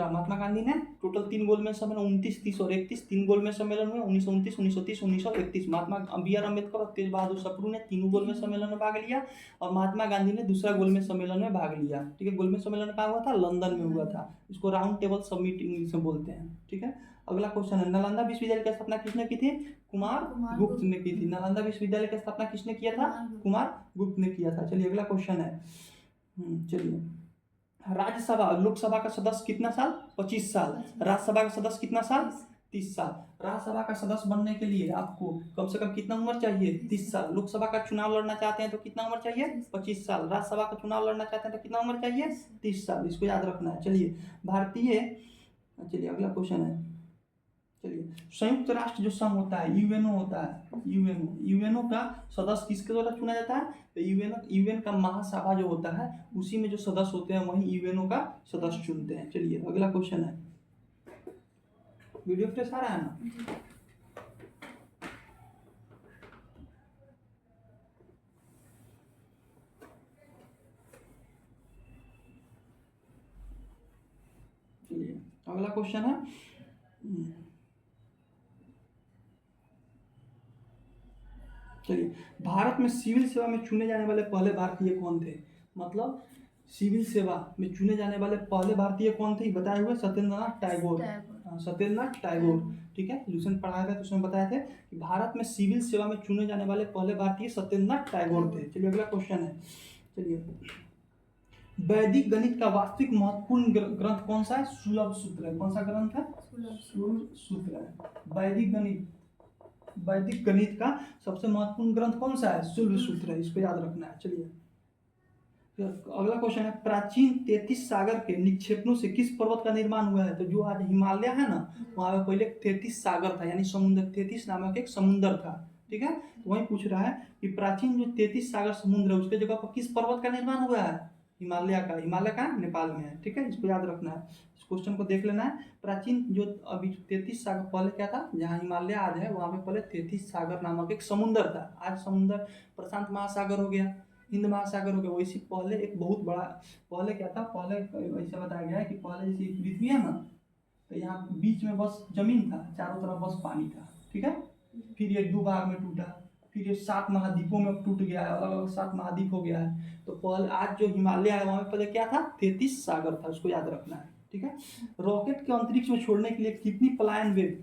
महात्मा गांधी ने टोटल 3 गोलमेज सम्मेलन, 29, 30 और 31, 3 गोलमेज सम्मेलन हुए, 1929, 1930, 1931। महात्मा बी आर अम्बेडकर और तेज बहादुर सप्रू ने तीनों गोलमेज सम्मेलन में भाग लिया और महात्मा गांधी ने दूसरा गोलमेज सम्मेलन में भाग लिया। ठीक है, गोलमेज सम्मेलन कहाँ हुआ था? लंदन में हुआ था। इसको राउंड टेबल समिट इंग्लिश में बोलते हैं। ठीक है, अगला क्वेश्चन है, नालंदा विश्वविद्यालय की स्थापना किसने की थी? कुमार गुप्त ने की थी। नालंदा विश्वविद्यालय की स्थापना किसने किया था? कुमार गुप्त ने किया था। चलिए अगला क्वेश्चन है, चलिए, राज्यसभा लोकसभा का सदस्य कितना साल? 25 साल। राज्यसभा का सदस्य कितना साल? 30 साल। राज्यसभा का सदस्य बनने के लिए आपको कम से कम कितना उम्र चाहिए? 30 साल। लोकसभा का चुनाव लड़ना चाहते हैं तो कितना उम्र चाहिए? 25 साल। राज्यसभा का चुनाव लड़ना चाहते हैं तो कितना उम्र चाहिए? 30 साल। इसको याद रखना है। चलिए चलिए अगला क्वेश्चन है, चलिए, संयुक्त राष्ट्र जो संघ होता है, यूएनओ होता है, यूएनओ का सदस्य किसके द्वारा चुना जाता है? तो यूएन का महासभा जो होता है उसी में जो सदस्य होते हैं वही यूएनओ का सदस्य चुनते हैं। चलिए अगला क्वेश्चन है, वीडियो फ्रेश आ रहा है ना? चलिए अगला क्वेश्चन है, चलिए, भारत में सिविल सेवा में चुने जाने वाले पहले भारतीय कौन थे? मतलब सिविल सेवा में चुने जाने वाले पहले भारतीय कौन थे बताए हुए? सत्येंद्रनाथ टैगोर। सत्येंद्रनाथ टैगोर। ठीक है, ट्यूशन पढ़ाया था तो उसमें बताए थे कि भारत में सिविल सेवा में चुने जाने वाले पहले भारतीय सत्येंद्रनाथ टैगोर थे। चलिए अगला क्वेश्चन है, चलिए, वैदिक गणित का वास्तविक महत्वपूर्ण ग्रंथ कौन सा है? सुलभ सूत्र है। कौन सा ग्रंथ है? सुलभ सूत्र है। वैदिक गणित का सबसे महत्वपूर्ण ग्रंथ कौन सा है? सुलभ सूत्र है। इसको याद रखना है। चलिए अगला क्वेश्चन है, प्राचीन 33 सागर के निक्षेपणों से किस पर्वत का निर्माण हुआ है? तो जो आज हिमालय है ना, वहां पे पहले 33 सागर था, यानी समुद्र, 33 नामक एक समुद्र था। ठीक है, तो वही पूछ रहा है कि प्राचीन जो 33 सागर समुद्र है उसके जगह पर किस पर्वत का निर्माण हुआ है? हिमालय कहाँ है? नेपाल में है, ठीक है, इसको याद रखना है, इस क्वेश्चन को देख लेना है। प्राचीन जो अभी 33 सागर पहले क्या था, जहाँ हिमालय आज है वहाँ पे पहले 33 सागर नामक एक समुंदर था। आज समुंदर प्रशांत महासागर हो गया, हिंद महासागर हो गया। वैसे पहले एक बहुत बड़ा, पहले क्या था, पहले ऐसा बताया गया है कि पहले जैसे पृथ्वी है ना, तो यहाँ बीच में बस जमीन था, चारों तरफ बस पानी था, ठीक है। फिर ये 2 भाग में टूटा, फिर ये 7 महाद्वीपों में टूट गया है, अलग अलग 7 महाद्वीप हो गया है। तो पहले आज जो हिमालय है वहाँ पहले क्या था, 33 सागर था, उसको याद रखना है, ठीक है। रॉकेट के अंतरिक्ष में छोड़ने के लिए कितनी पलायन वेग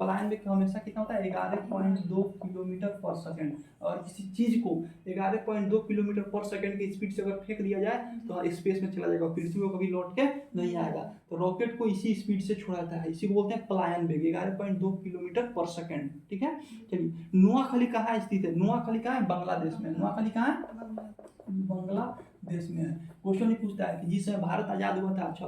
हमेशा कितना होता है, 11.2 किलोमीटर पर सेकंड। और किसी चीज को 11.2 किलोमीटर पर सेकंड की स्पीड से अगर फेंक दिया जाए तो स्पेस में चला जाएगा, पृथ्वी को कभी लौट के नहीं आएगा। तो रॉकेट को इसी स्पीड से छोड़ा जाता है, इसी को बोलते हैं पलायन वेग, 11.2 किलोमीटर पर सेकंड, ठीक है। चलिए, नुआखली कहाँ स्थित है? नुआखली कहाँ है? बांग्लादेश में। नुआखली कहाँ है? बांग्लादेश में है। क्वेश्चन ही पूछता है कि जिस समय भारत आजाद हुआ था, अच्छा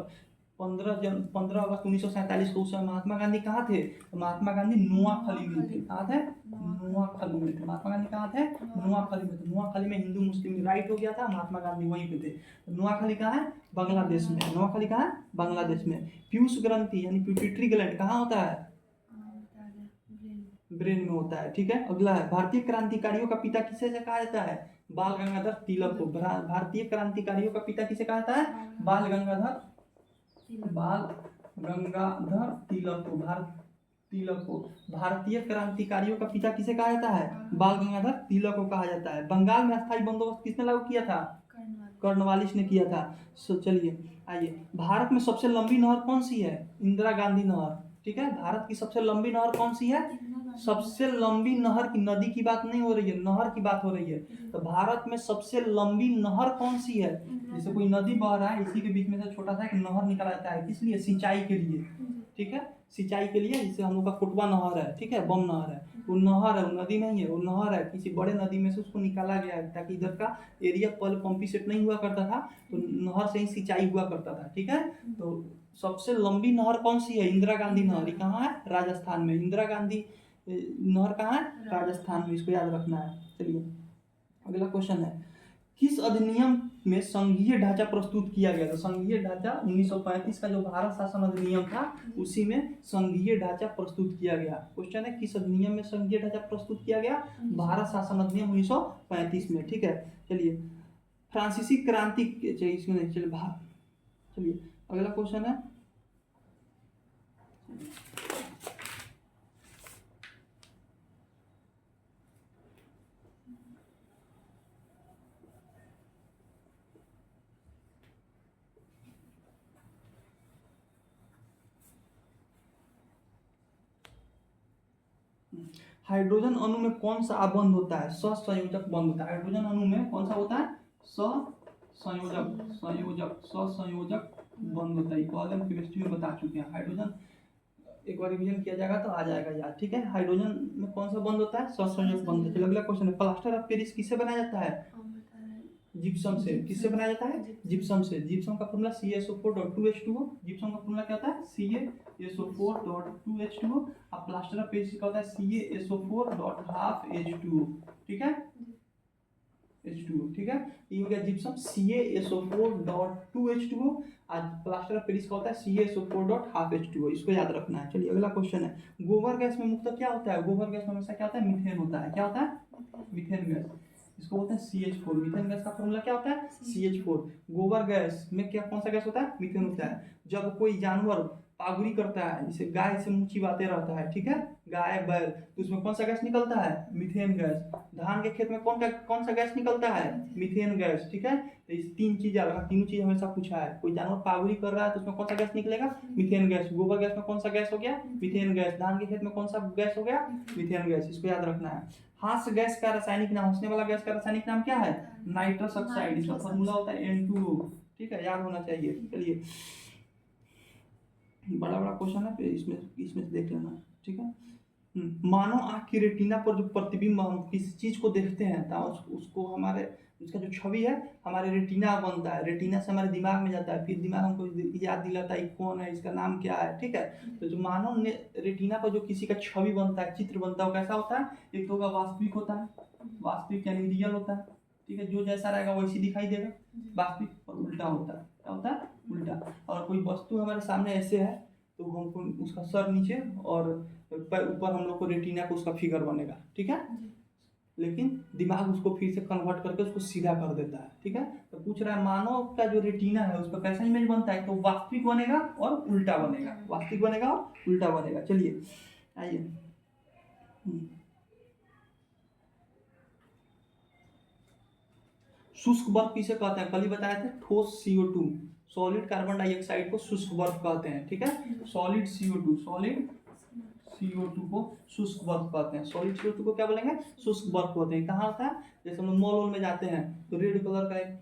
15 अगस्त 1947 को, उस समय महात्मा गांधी कहाँ थे? तो महात्मा गांधी नुआखली में थे। कहाँ थे? नुआखली में थे। महात्मा गांधी कहाँ थे? नुआखली में थे। नुआखली में हिंदू मुस्लिम राइट हो गया था, महात्मा गांधी वहीं पे थे। तो नुआखली कहाँ है? बांग्लादेश में। नुआखली कहाँ है? बांग्लादेश में। पीयूष ग्रंथि यानी पिट्यूटरी ग्लैंड कहाँ होता है? ब्रेन में होता है, ठीक है। अगला है, भारतीय क्रांतिकारियों का पिता किसे कहा जाता है? बाल गंगाधर तिलक को। भारतीय क्रांतिकारियों का पिता किसे कहा जाता है? बाल गंगाधर तिलक को। तिलक को। भारतीय क्रांतिकारियों का पिता किसे कहा जाता है? बाल गंगाधर तिलक को कहा जाता है। बंगाल में अस्थायी बंदोबस्त किसने लागू किया था? कर्नवालिस ने किया था। चलिए आइए, भारत में सबसे लंबी नहर कौन सी है? इंदिरा गांधी नहर, ठीक है। भारत की सबसे लंबी नहर कौन सी है? सबसे लंबी नहर की, नदी की बात नहीं हो रही है, नहर की बात हो रही है। तो भारत में सबसे लंबी नहर कौन सी है? जैसे कोई नदी बह रहा है, इसी के बीच में से छोटा सा एक नहर निकल आता है, किस लिए? सिंचाई के लिए, ठीक है, सिंचाई के लिए। जैसे हम लोग का कुटवा नहर है, ठीक है, बम नहर है, वो नहर है, वो नदी नहीं है, वो नहर है, किसी बड़े नदी में से उसको निकाला गया है, ताकि इधर का एरिया पहले पंपी सेट नहीं हुआ करता था, तो नहर से ही सिंचाई हुआ करता था, ठीक है। तो सबसे लंबी नहर कौन सी है? इंदिरा गांधी नहर। कहाँ है? राजस्थान में। इंदिरा गांधी नहर कहाँ है? राजस्थान में, इसको याद रखना है। चलिए अगला क्वेश्चन है, किस अधिनियम में संघीय ढांचा प्रस्तुत किया गया था? संघीय ढांचा 1935 का जो भारत शासन अधिनियम था, उसी में संघीय ढांचा प्रस्तुत किया गया। क्वेश्चन है, किस अधिनियम में संघीय ढांचा प्रस्तुत किया गया? भारत शासन अधिनियम 1935 में, ठीक है। चलिए, फ्रांसीसी क्रांति, चलिए अगला क्वेश्चन है, हाइड्रोजन अणु में कौन सा अबंध होता है? सहसंयोजक बंध होता है। हाइड्रोजन अणु में कौन सा होता है? सहसंयोजक बंध होता है। पहले हम केमिस्ट्री में बता चुके हैं। हाइड्रोजन एक बार रिवीजन किया जाएगा तो आ जाएगा याद, ठीक है। हाइड्रोजन में कौन सा बंध होता है? सहसंयोजक बंध। चलिए अगला क्वेश्चन है, प्लास्टर ऑफ पेरिस किससे बनाया जाता है? जिप्सम से। किससे बनाया जाता है? जिप्सम से। जिप्सम का फॉर्मूला CaSO4.2H2O। जिप्सम का फॉर्मूला क्या होता है? CaSO4.2H2O। अब प्लास्टर ऑफ पेरिस का होता है CaSO4.12H2O, ठीक है, H2O, ठीक है। ये हो गया जिप्सम, CaSO4.2H2O। आज प्लास्टर ऑफ पेरिस का होता है CaSO4.12H2O, इसको याद रखना है। चलिए अगला क्वेश्चन है, गोबर गैस में मुख्यतः क्या होता है? गोबर गैस में हमेशा क्या होता है? मीथेन होता है। क्या होता है? मीथेन गैस, इसको बोलते हैं CH4। मीथेन गैस का फॉर्मूला क्या होता है? CH4। गोबर गैस में क्या, कौन सा गैस होता है? मीथेन होता है। जब कोई जानवर पागुरी करता है, जैसे गाय से मुंह चिबाते रहता है, ठीक है, गाय बैल, तो उसमें कौन सा गैस निकलता है? Methane gas. धान के खेत में कौन सा गैस निकलता है? मीथेन गैस, ठीक है। तो इस तीनों चीज हमेशा पूछा है। कोई जानवर पागुरी कर रहा है तो उसमें कौन सा गैस निकलेगा? Methane gas. गोबर गैस में कौन सा गैस हो गया? Methane gas. धान के खेत में कौन सा गैस हो गया? मीथेन गैस, इसको याद रखना है। हास्य गैस का रासायनिक नाम, हंसने वाला गैस का रासायनिक नाम क्या है? Nitrous oxide. इसका फॉर्मूला होता है N2O, ठीक है, याद होना चाहिए। चलिए बड़ा बड़ा क्वेश्चन है, इसमें देख लेना, ठीक है। मानव आँख की रेटिना पर जो प्रतिबिंब, हम किसी चीज को देखते हैं तो उसको हमारे, उसका जो छवि है हमारे रेटिना बनता है, रेटिना से हमारे दिमाग में जाता है, फिर दिमाग हमको याद दिलाता है कौन है, इसका नाम क्या है, ठीक है। तो जो मानव ने रेटिना पर जो किसी का छवि बनता है, चित्र बनता है, वो कैसा होता है? एक तो होगा वास्तविक होता है, वास्तविक यानी रियल होता है, ठीक है, जो जैसा रहेगा वैसी दिखाई देगा वास्तविक। और उल्टा होता है, क्या होता है? उल्टा। और कोई वस्तु हमारे सामने ऐसे है तो हमको उसका सर नीचे और ऊपर हम लोग को रेटिना को उसका फिगर बनेगा, ठीक है, लेकिन दिमाग उसको फिर से कन्वर्ट करके उसको सीधा कर देता है, ठीक है। तो पूछ रहा है मानव का जो रेटिना है उसका कैसा इमेज बनता है, तो वास्तविक बनेगा और उल्टा बनेगा, वास्तविक बनेगा और उल्टा बनेगा। चलिए आइए, शुष्क बर्फ किसे कहते हैं? कल ही बताए थे, ठोस CO2, सॉलिड कार्बन डाइऑक्साइड को शुष्क बर्फ कहते हैं, ठीक है। सॉलिड CO2 को शुष्क बर्फ कहते हैं। सॉलिड CO2 को क्या बोलेंगे? शुष्क बर्फ कहते हैं। कहाँ होता है? जैसे हम लोग मॉल में जाते हैं तो रेड कलर का एक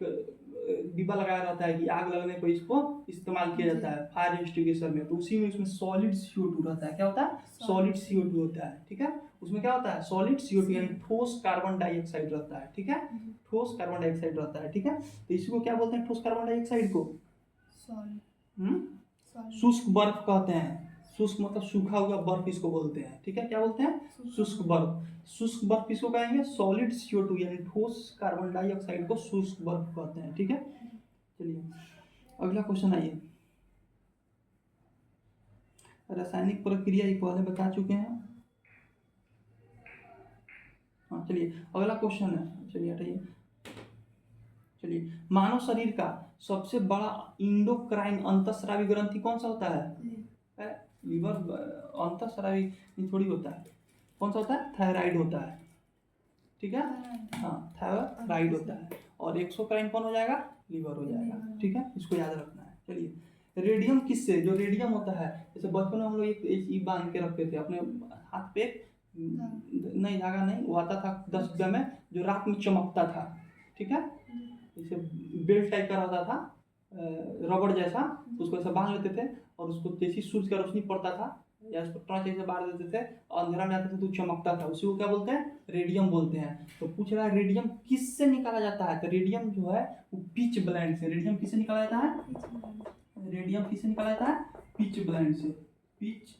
डिब्बा लगाया रहता है कि आग लगने पर इसको इस्तेमाल किया जाता है फायर एक्सटिंग्विशर में, तो उसी में उसमें सॉलिड CO2 रहता है। क्या होता है? सॉलिड CO2 होता है, ठीक है। उसमें क्या होता है? सॉलिड CO2 यानी ठोस कार्बन डाइऑक्साइड रहता है, ठीक है। ठोस कार्बन डाइऑक्साइड रहता है, ठीक है। तो इसी को क्या बोलते हैं? ठोस कार्बन डाइऑक्साइड को शुष्क बर्फ कहते हैं। शुष्क मतलब सूखा हुआ बर्फ इसको बोलते हैं, ठीक है। क्या बोलते हैं? शुष्क बर्फ। शुष्क बर्फ किसको कहेंगे? सॉलिड CO2 यानी ठोस कार्बन डाइऑक्साइड को शुष्क बर्फ कहते हैं, ठीक है। चलिए अगला क्वेश्चन आइए। रासायनिक प्रक्रिया ये पहले बता चुके हैं। हाँ चलिए अगला क्वेश्चन है, चलिए हटाइए। चलिए, मानव शरीर का सबसे बड़ा इंडोक्राइन अंतःस्रावी ग्रंथि कौन सा होता है? लीवर। अंतःस्रावी थोड़ी होता है, कौन सा होता है? थायराइड होता है, ठीक है। हाँ थायराइड होता है। और एक्सोक्राइन कौन हो जाएगा? लीवर हो जाएगा, ठीक है। इसको याद रखना है। चलिए रेडियम किससे, जो रेडियम होता है, जैसे बचपन में हम लोग एक बांध के रखते थे अपने हाथ पे, नहीं धागा नहीं, वो आता था 10 रुपये में जो रात में चमकता था, ठीक है। जैसे बेल्ट टाइप का रहता था रबड़ जैसा, तो उसको ऐसा बांध लेते थे और उसको जैसे सूरज का रोशनी पड़ता था या उसको टॉर्च ऐसे बांध देते थे और अंधेरा में जाते थे तो चमकता था, उसी को क्या बोलते हैं? रेडियम बोलते हैं। तो पूछ रहा है रेडियम किससे निकाला जाता है? तो रेडियम जो है वो पिच ब्लेंड से। रेडियम किससे निकाला जाता है? रेडियम किससे निकाला जाता है? पिच ब्लेंड से, पिच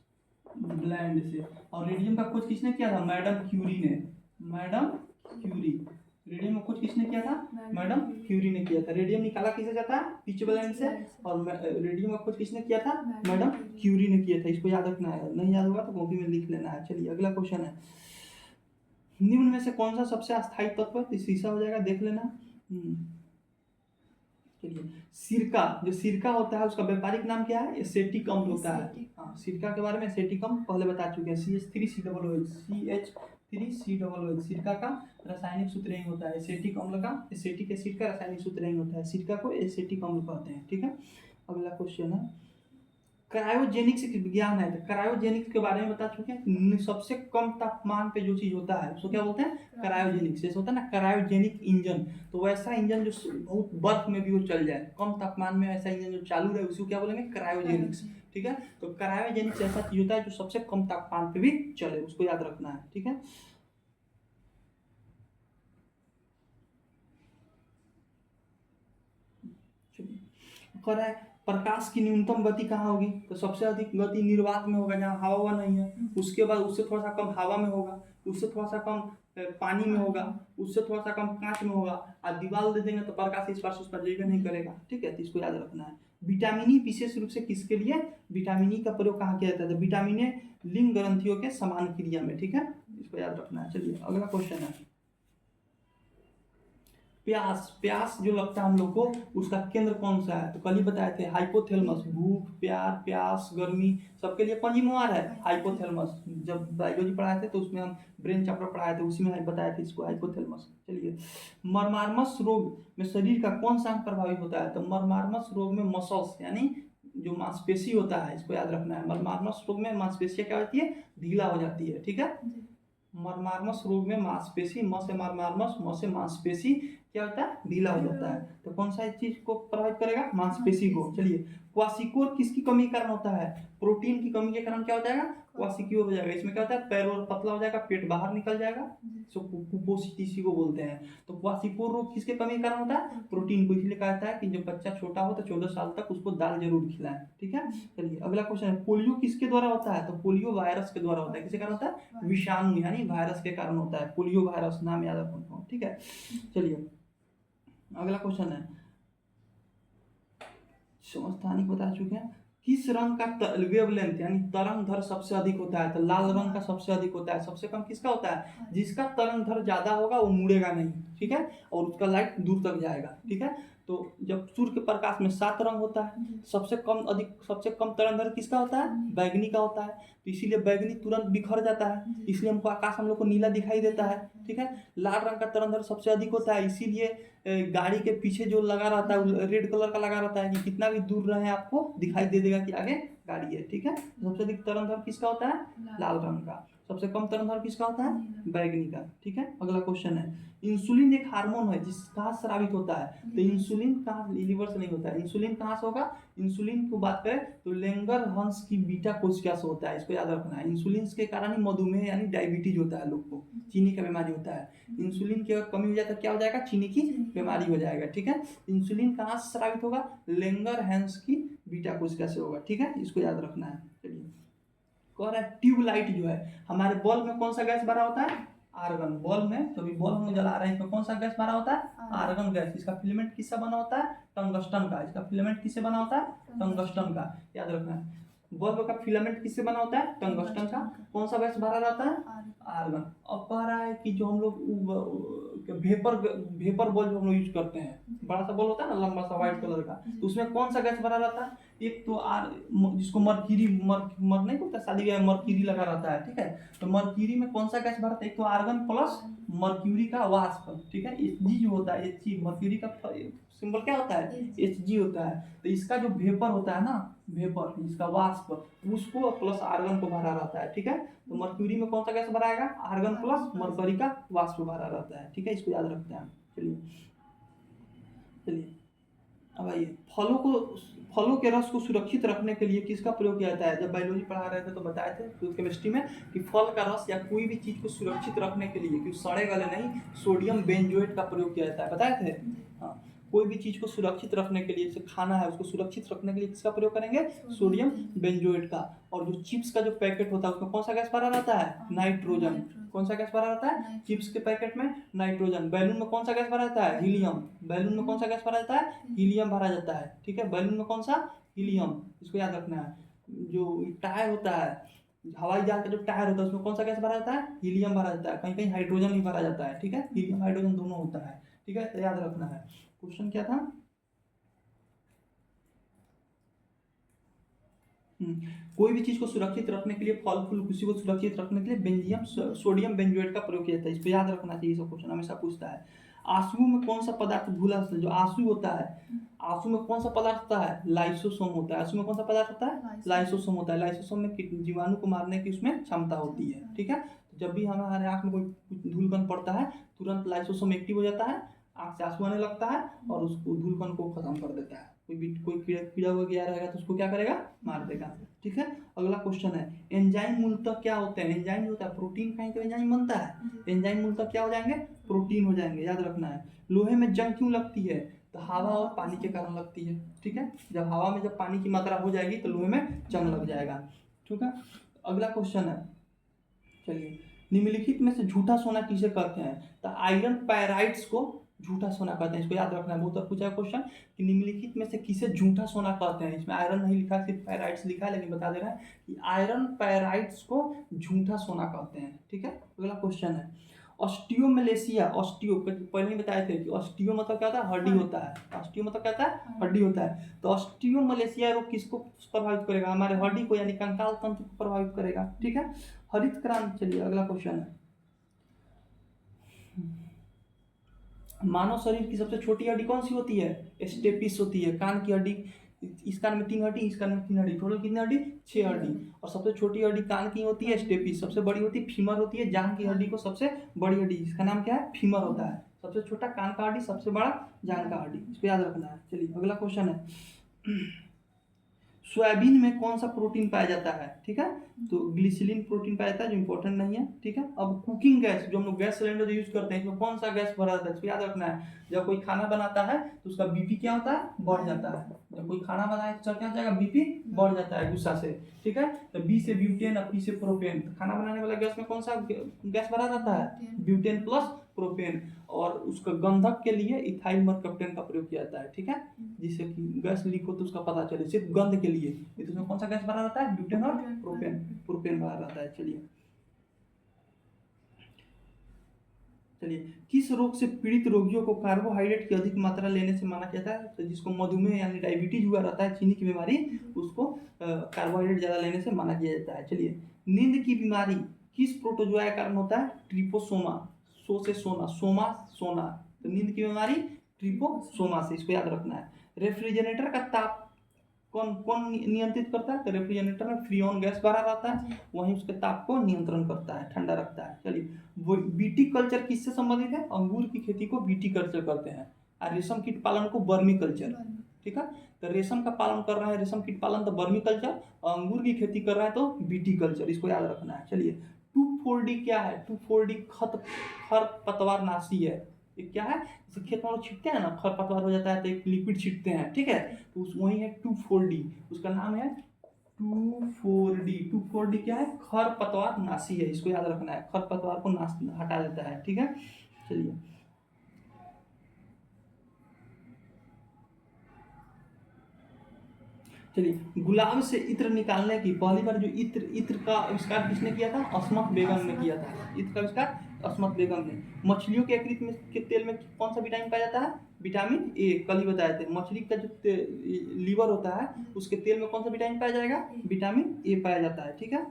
ब्लेंड से। और रेडियम का खोज किसने किया था? मैडम क्यूरी ने। Madam Curie. रेडियम का खोज किसने किया था? मैडम क्यूरी ने किया था। रेडियम निकाला किससे जाता है? पिच ब्लेंड से। और रेडियम का खोज किसने किया था? मैडम क्यूरी ने किया था। इसको याद रखना है, नहीं याद होगा तो कॉपी में लिख लेना है। चलिए अगला क्वेश्चन है, निम्न में से कौन सा सबसे अस्थायी तत्व है? शीशा हो जाएगा, देख लेना। चलिए सिरका, जो सिरका होता है उसका व्यापारिक नाम क्या है? एसेटिक अम्ल होता है। हाँ सिरका के बारे में एसेटिक अम्ल पहले बता चुके हैं, CH3COOH सिरका का रासायनिक सूत्र यही होता है। एसेटिक अम्ल का, एसेटिक एसिड का रासायनिक सूत्र यही होता है, सिरका को एसेटिक अम्ल कहते हैं, ठीक है। अगला क्वेश्चन है, क्रायोजेनिक्स विज्ञान है, तो क्रायोजेनिक्स के बारे में बता चुके हैं। सबसे कम तापमान पे जो चीज होता है उसको क्या बोलते हैं? क्रायोजेनिक्स। जैसे होता है ना क्रायोजेनिक इंजन, तो वैसा इंजन जो बहुत बर्फ में भी वो चल जाए, कम तापमान में ऐसा इंजन जो चालू रहे उसको क्या बोलेंगे? क्रायोजेनिक्स, ठीक है। तो क्रायोजेनिक्स ऐसा चीज होता है जो सबसे कम तापमान पे भी चले, उसको याद रखना है, ठीक है। चलिए प्रकाश की न्यूनतम गति कहाँ होगी? तो सबसे अधिक गति निर्वात में होगा, जहाँ हवा नहीं है। उसके बाद उससे थोड़ा सा कम हवा में होगा, उससे थोड़ा सा कम पानी में होगा, उससे थोड़ा सा कम कांच में होगा। और दीवार दे देंगे तो प्रकाश इस पास उस पर जाएगा नहीं करेगा, ठीक है। तो इसको याद रखना है। विटामिन ई विशेष रूप से किसके लिए? विटामिन ई का प्रयोग कहाँ किया जाता है? तो विटामिन ए लिंग ग्रंथियों के समान क्रिया में, ठीक है। इसको याद रखना है। चलिए अगला क्वेश्चन है, प्यास। प्यास जो लगता है हम लोग को, उसका केंद्र कौन सा है? तो कल ही बताए थे हाइपोथैलेमस। भूख, प्यार, प्यास, गर्मी सबके लिए कौन जिम्मेवार है? हाइपोथैलेमस। जब बायोलॉजी पढ़ाए थे तो उसमें हम ब्रेन चैप्टर पढ़ाए थे, उसी में बताए थे इसको, हाइपोथैलेमस। चलिए मर्मार्मस रोग में शरीर का कौन सा अंग प्रभावित होता है? तो मर्मार्मस रोग में मसल्स यानी जो मांसपेशी होता है, इसको याद रखना है। मर्मार्मस रोग में मांसपेशियां क्या होती है? ढीला हो जाती है, ठीक है। मर्मार्मस रोग में मांसपेशी, म से मर्मार्मस, म से मांसपेशी क्या होता है? ढीला हो जाता है। तो कौन सा इस चीज को प्रभावित करेगा? मांसपेशी को। चलिए क्वासिकोर किसकी कमी के कारण होता है? प्रोटीन की कमी के कारण क्या हो जाएगा? क्वासिकोर हो जाएगा। इसमें क्या होता है? पैर और पतला हो जाएगा, पेट बाहर निकल जाएगा, इसको कुपोषित इसी को बोलते हैं। तो क्वासिकोर रोग किसके कमी के कारण होता है? प्रोटीन को। इसलिए कहता है कि जब बच्चा छोटा हो तो 14 साल तक उसको दाल जरूर खिलाएं, ठीक है। चलिए अगला क्वेश्चन है, पोलियो किसके द्वारा होता है? तो पोलियो वायरस के द्वारा होता है। किसके कारण होता है? विषाणु यानी वायरस के कारण होता है। पोलियो वायरस नाम याद रखना, ठीक है। चलिए अगला क्वेश्चन है, समस्थानिक बता चुके हैं। किस रंग का वेवलेंथ यानी तरंग धर सबसे अधिक होता है? तो लाल रंग का सबसे अधिक होता है। सबसे कम किसका होता है? जिसका तरंग धर ज्यादा होगा वो मुड़ेगा नहीं, ठीक है, और उसका लाइट दूर तक जाएगा, ठीक है। तो जब सूर्य के प्रकाश में 7 रंग होता है, सबसे कम तरंग धर किसका होता है? बैगनी का होता है। तो इसीलिए बैगनी तुरंत बिखर जाता है, इसलिए हमको आकाश हम लोग को नीला दिखाई देता है, ठीक है। लाल रंग का तरंग धर सबसे अधिक होता है, इसीलिए गाड़ी के पीछे जो लगा रहता है रेड कलर का लगा रहता है कि कितना भी दूर रहे आपको दिखाई दे देगा कि आगे गाड़ी है, ठीक है। सबसे अधिक तरंगधर किसका होता है? लाल रंग का। सबसे कम तरंगधर किसका होता है? बैगनी का, ठीक है। अगला क्वेश्चन है, इंसुलिन एक हार्मोन है जिस कहाँ स्रावित होता है? तो इंसुलिन कहाँ, लीवर से नहीं होता है। इंसुलिन कहाँ से होगा? इंसुलिन की बात करें तो लेंगर हंस की बीटा कोशिका से होता है, इसको याद रखना है। इंसुलिन के कारण ही मधुमेह यानी डायबिटीज होता है, लोग को चीनी का बीमारी होता है। इंसुलिन की अगर कमी हो जाए तो क्या हो जाएगा? चीनी की बीमारी हो जाएगा, ठीक है। इंसुलिन कहाँ से स्रावित होगा? लेंगर हैंस की बीटा कोशिका से होगा, ठीक है, इसको याद रखना है। चलिए, कह रहा है ट्यूबलाइट जो है हमारे बल्ब में कौन सा गैस भरा होता है? आर्गन। बल्ब में, तो अभी बल्ब हम जला रहे हैं तो कौन सा गैस भरा होता है? Argon gas. इसका फिलामेंट किससे बना होता है? टंगस्टन का। इसका फिलामेंट किससे बना होता है? टंगस्टन का, याद रखना है। बल्ब का फिलामेंट किससे बना होता है? टंगस्टन का। कौन सा गैस भरा रहता है? आर्गन। अब कह रहा है कि जो हम लोग वेपर बल्ब हम लोग यूज करते हैं, बड़ा सा बल्ब होता है ना, लंबा सा व्हाइट कलर का, तो उसमें कौन सा गैस भरा रहता है? एक तो जिसको मर्क्यूरी मर नहीं बोलता, शादी ब्याह में मर्क्यूरी लगा रहता है, ठीक है। तो मर्क्यूरी में कौन सा गैस भरा था? एक तो आर्गन प्लस मर्क्यूरी का वाष्प, ठीक है। Hg जो होता है, Hg मर्क्यूरी का सिंबल क्या होता है? Hg होता है। तो इसका जो वेपर होता है ना, वेपर, इसका वाष्प, उसको प्लस आर्गन को भरा रहता है, ठीक है। तो मर्क्यूरी में कौन सा गैस भराएगा? आर्गन प्लस मर्क्यूरी का वाष्प भरा रहता है, ठीक है, इसको याद रखते हैं। चलिए अब आइए, फलों के रस को सुरक्षित रखने के लिए किसका प्रयोग किया जाता है? जब बायोलॉजी पढ़ा रहे थे तो बताए थे तो केमिस्ट्री में कि फल का रस या कोई भी चीज को सुरक्षित रखने के लिए, कि सड़े गले नहीं, सोडियम बेंजोएट का प्रयोग किया जाता है, बताए थे। हाँ, कोई भी चीज को सुरक्षित रखने के लिए, जैसे खाना है उसको सुरक्षित रखने के लिए किसका प्रयोग करेंगे? सोडियम बेंजोएट का। और जो चिप्स का जो पैकेट होता है उसमें कौन सा गैस भरा रहता है? नाइट्रोजन। कौन सा गैस भरा रहता है? चिप्स के पैकेट में नाइट्रोजन। बैलून में कौन सा गैस भरा रहता है? हीलियम। बैलून में कौन सा गैस भरा रहता है? हीलियम भरा जाता है, ठीक है। बैलून में कौन सा? हीलियम, इसको याद रखना है। जो टायर होता है, हवाई जहाज का जो टायर होता है उसमें कौन सा गैस भरा जाता है? हीलियम भरा जाता है। कहीं कहीं हाइड्रोजन भी भरा जाता है, ठीक है। हीलियम हाइड्रोजन दोनों होता है, ठीक है, तो याद रखना है। क्वेश्चन क्या था? कोई भी चीज को सुरक्षित रखने के लिए, फल फूल किसी को सुरक्षित रखने के लिए बेंजियम सोडियम बेंजोएट का प्रयोग किया जाता है, इसको याद रखना चाहिए। सब क्वेश्चन हमेशा पूछता है। आंसू में कौन सा पदार्थ घुला, जो आंसू होता है, आंसू में कौन सा पदार्थ होता है? लाइसोसोम होता है। आंसू में कौन सा पदार्थ होता है? लाइसोसोम होता है। लाइसोसोम में जीवाणु को मारने की उसमें क्षमता होती है, ठीक है। तो जब भी हमारे आंख में कोई धूलकण पड़ता है, तुरंत लाइसोसोम एक्टिव हो जाता है, आंख से आंसू आने लगता है और उसको धूलकण को खत्म कर देता है। कोई कीड़ा हुआ गया रहेगा तो उसको क्या करेगा? मार देगा, ठीक है। अगला क्वेश्चन है, एंजाइम मूलतः क्या होते हैं? एंजाइम होता है प्रोटीन, कहीं तो एंजाइम बनता है। एंजाइम मूलतः क्या हो जाएंगे? प्रोटीन हो जाएंगे, याद रखना है। लोहे में जंग क्यों लगती है? तो हवा और पानी के कारण लगती है, ठीक है। जब हवा में जब पानी की मात्रा हो जाएगी तो लोहे में जंग लग जाएगा, ठीक है। अगला क्वेश्चन है, चलिए, निम्नलिखित में से झूठा सोना किसे कहते हैं? तो आयरन पैराइट्स को झूठा सोना कहते हैं, इसको याद रखना है। बहुत बार पूछा है क्वेश्चन कि निम्नलिखित में से किसे झूठा सोना कहते हैं। इसमें आयरन नहीं लिखा, सिर्फ पैराइट्स लिखा है, लेकिन बता दे रहा है कि आयरन पैराइट्स को झूठा सोना कहते हैं, ठीक है। अगला क्वेश्चन है, ऑस्टियोमलेशिया, ऑस्टियो पहले ही बताए थे कि ऑस्टियो मतलब क्या होता है? हड्डी होता है। ऑस्टियो मतलब क्या होता है? हड्डी होता है। तो ऑस्टियोमलेशिया रोग किसको प्रभावित करेगा? हमारे हड्डी को यानी कंकाल तंत्र को प्रभावित करेगा, ठीक है। हरित क्रांति, चलिए अगला क्वेश्चन है, मानव शरीर की सबसे छोटी हड्डी कौन सी होती है? स्टेपिस होती है। कान की हड्डी, इस कान में 3 हड्डी, इस कान में 3 हड्डी, टोटल कितनी हड्डी? 6 हड्डी। और सबसे छोटी हड्डी कान की होती है स्टेपिस, सबसे बड़ी होती है फीमर होती है। जांघ की हड्डी को सबसे बड़ी हड्डी, इसका नाम क्या है? फीमर होता है। सबसे छोटा कान का हड्डी, सबसे बड़ा जांघ का हड्डी, इसको याद रखना है। चलिए अगला क्वेश्चन है, सोयाबीन में कौन सा प्रोटीन पाया जाता है? ठीक है, तो ग्लिसरीन प्रोटीन पाया जाता है, जो इंपॉर्टेंट नहीं है, ठीक है। अब कुकिंग गैस, जो हम लोग गैस सिलेंडर यूज करते हैं, इसमें कौन सा गैस भरा जाता है? इसको याद रखना है। जब कोई खाना बनाता है तो उसका बीपी क्या होता है? बढ़ जाता है। जब कोई खाना बनाए तो क्या हो जाएगा, बीपी बढ़ जाता है गुस्सा से, ठीक है। तो बी से ब्यूटेन और पी से प्रोपेन। तो खाना बनाने वाला गैस में कौन सा गैस भरा रहता है, ब्यूटेन प्लस प्रोपेन। और उसका गंधक के लिए इथाइल मरकप्टेन का प्रयोग किया जाता है, ठीक है, जिससे कि गैस लीक हो तो उसका पता चले, सिर्फ गंध के लिए। तो उसमें कौन सा गैस भरा रहता है, ब्यूटेन और प्रोपेन, प्रोपेन भरा रहता है। चलिए किस रोग से पीड़ित रोगियों को कार्बोहाइड्रेट की अधिक मात्रा लेने से मना किया जाता है, तो जिसको मधुमेह यानी डायबिटीज हुआ रहता है, चीनी की बीमारी, उसको कार्बोहाइड्रेट ज़्यादा लेने से मना किया जाता है। चलिए नींद की बीमारी किस प्रोटोजोआ के कारण होता है, ट्रिपोसोमा, सो से सोना, सोमा सोना, तो नींद की बीमारी ट्रिपोसोमा से, इसको याद रखना है। रेफ्रिजरेटर का ताप कौन कौन नियंत्रित करता है, तो रेफ्रिजरेटर में फ्रीऑन गैस भरा रहता है, वहीं उसके ताप को नियंत्रण करता है, ठंडा रखता है। चलिए बीटी कल्चर किससे संबंधित है, अंगूर की खेती को बीटी कल्चर करते हैं, और रेशम कीट पालन को बर्मी कल्चर, ठीक है। तो रेशम का पालन कर रहा है, रेशम कीट पालन तो बर्मी कल्चर, अंगूर की खेती कर रहा है तो बीटी कल्चर, इसको याद रखना है। चलिए 2,4-D क्या है, 2,4-D खरपतवार नाशी है। ये क्या है, जैसे खेत में लोग छिटते हैं ना, खरपतवार हो जाता है तो एक लिक्विड छिटते हैं, ठीक है, तो उस वही है 2,4-D, उसका नाम है 2,4-D। 2,4-D क्या है, खरपतवार नाशी है, इसको याद रखना है, खरपतवार को नाश हटा देता है, ठीक है। चलिए गुलाब से इत्र निकालने की पहली बार जो इत्र का आविष्कार किसने किया था, अस्मत बेगम ने किया था। इत्र का आविष्कार अस्मत बेगम ने। मछलियों के यकृत में के तेल में कौन सा विटामिन पाया जाता है, विटामिन ए, कल ही बताए थे। मछली का जो लीवर होता है उसके तेल में कौन सा विटामिन पाया जाएगा, विटामिन ए पाया जाता है, ठीक है।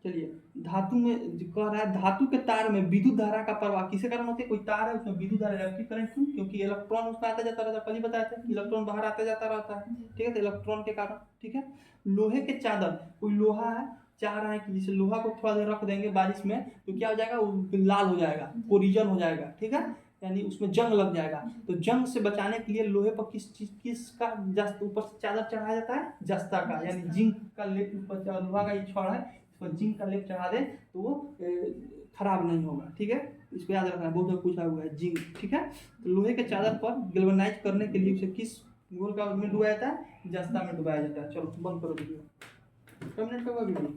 चलिए धातु में कह रहा है, धातु के तार में विद्युत धारा का प्रवाह किसके कारण होती है, कोई तार है उसमें विद्युत धारा, इलेक्ट्रिक करंट, क्यों, क्योंकि इलेक्ट्रॉन उसमें आता जाता रहता है, कल ही बताया था, इलेक्ट्रॉन बाहर आता जाता रहता है, ठीक है, तो इलेक्ट्रॉन के कारण, ठीक है। लोहे के चादर, कोई लोहा है, चाह रहा है कि जैसे लोहा को थोड़ा देर रख देंगे बारिश में तो क्या हो जाएगा, वो लाल हो जाएगा, कोरिजन हो जाएगा, ठीक है, यानी उसमें जंग लग जाएगा। तो जंग से बचाने के लिए लोहे पर किसका ऊपर से चादर चढ़ाया जाता है, जस्ता का, यानी जिंक का लेप ऊपर, लोहा का ये छड़ है, इस पर जिंक का लेप चढ़ा दे तो वो खराब नहीं होगा, ठीक है, इसको याद रखना है, बहुत पूछा हुआ है जिंक, ठीक है। तो लोहे के चादर पर गैल्वेनाइज करने के लिए उसे किस गोल का में डुबाया जाता है, जस्ता में डुबाया जाता है। चलो बंद करो वीडियो, 5 मिनट का हुआ वीडियो।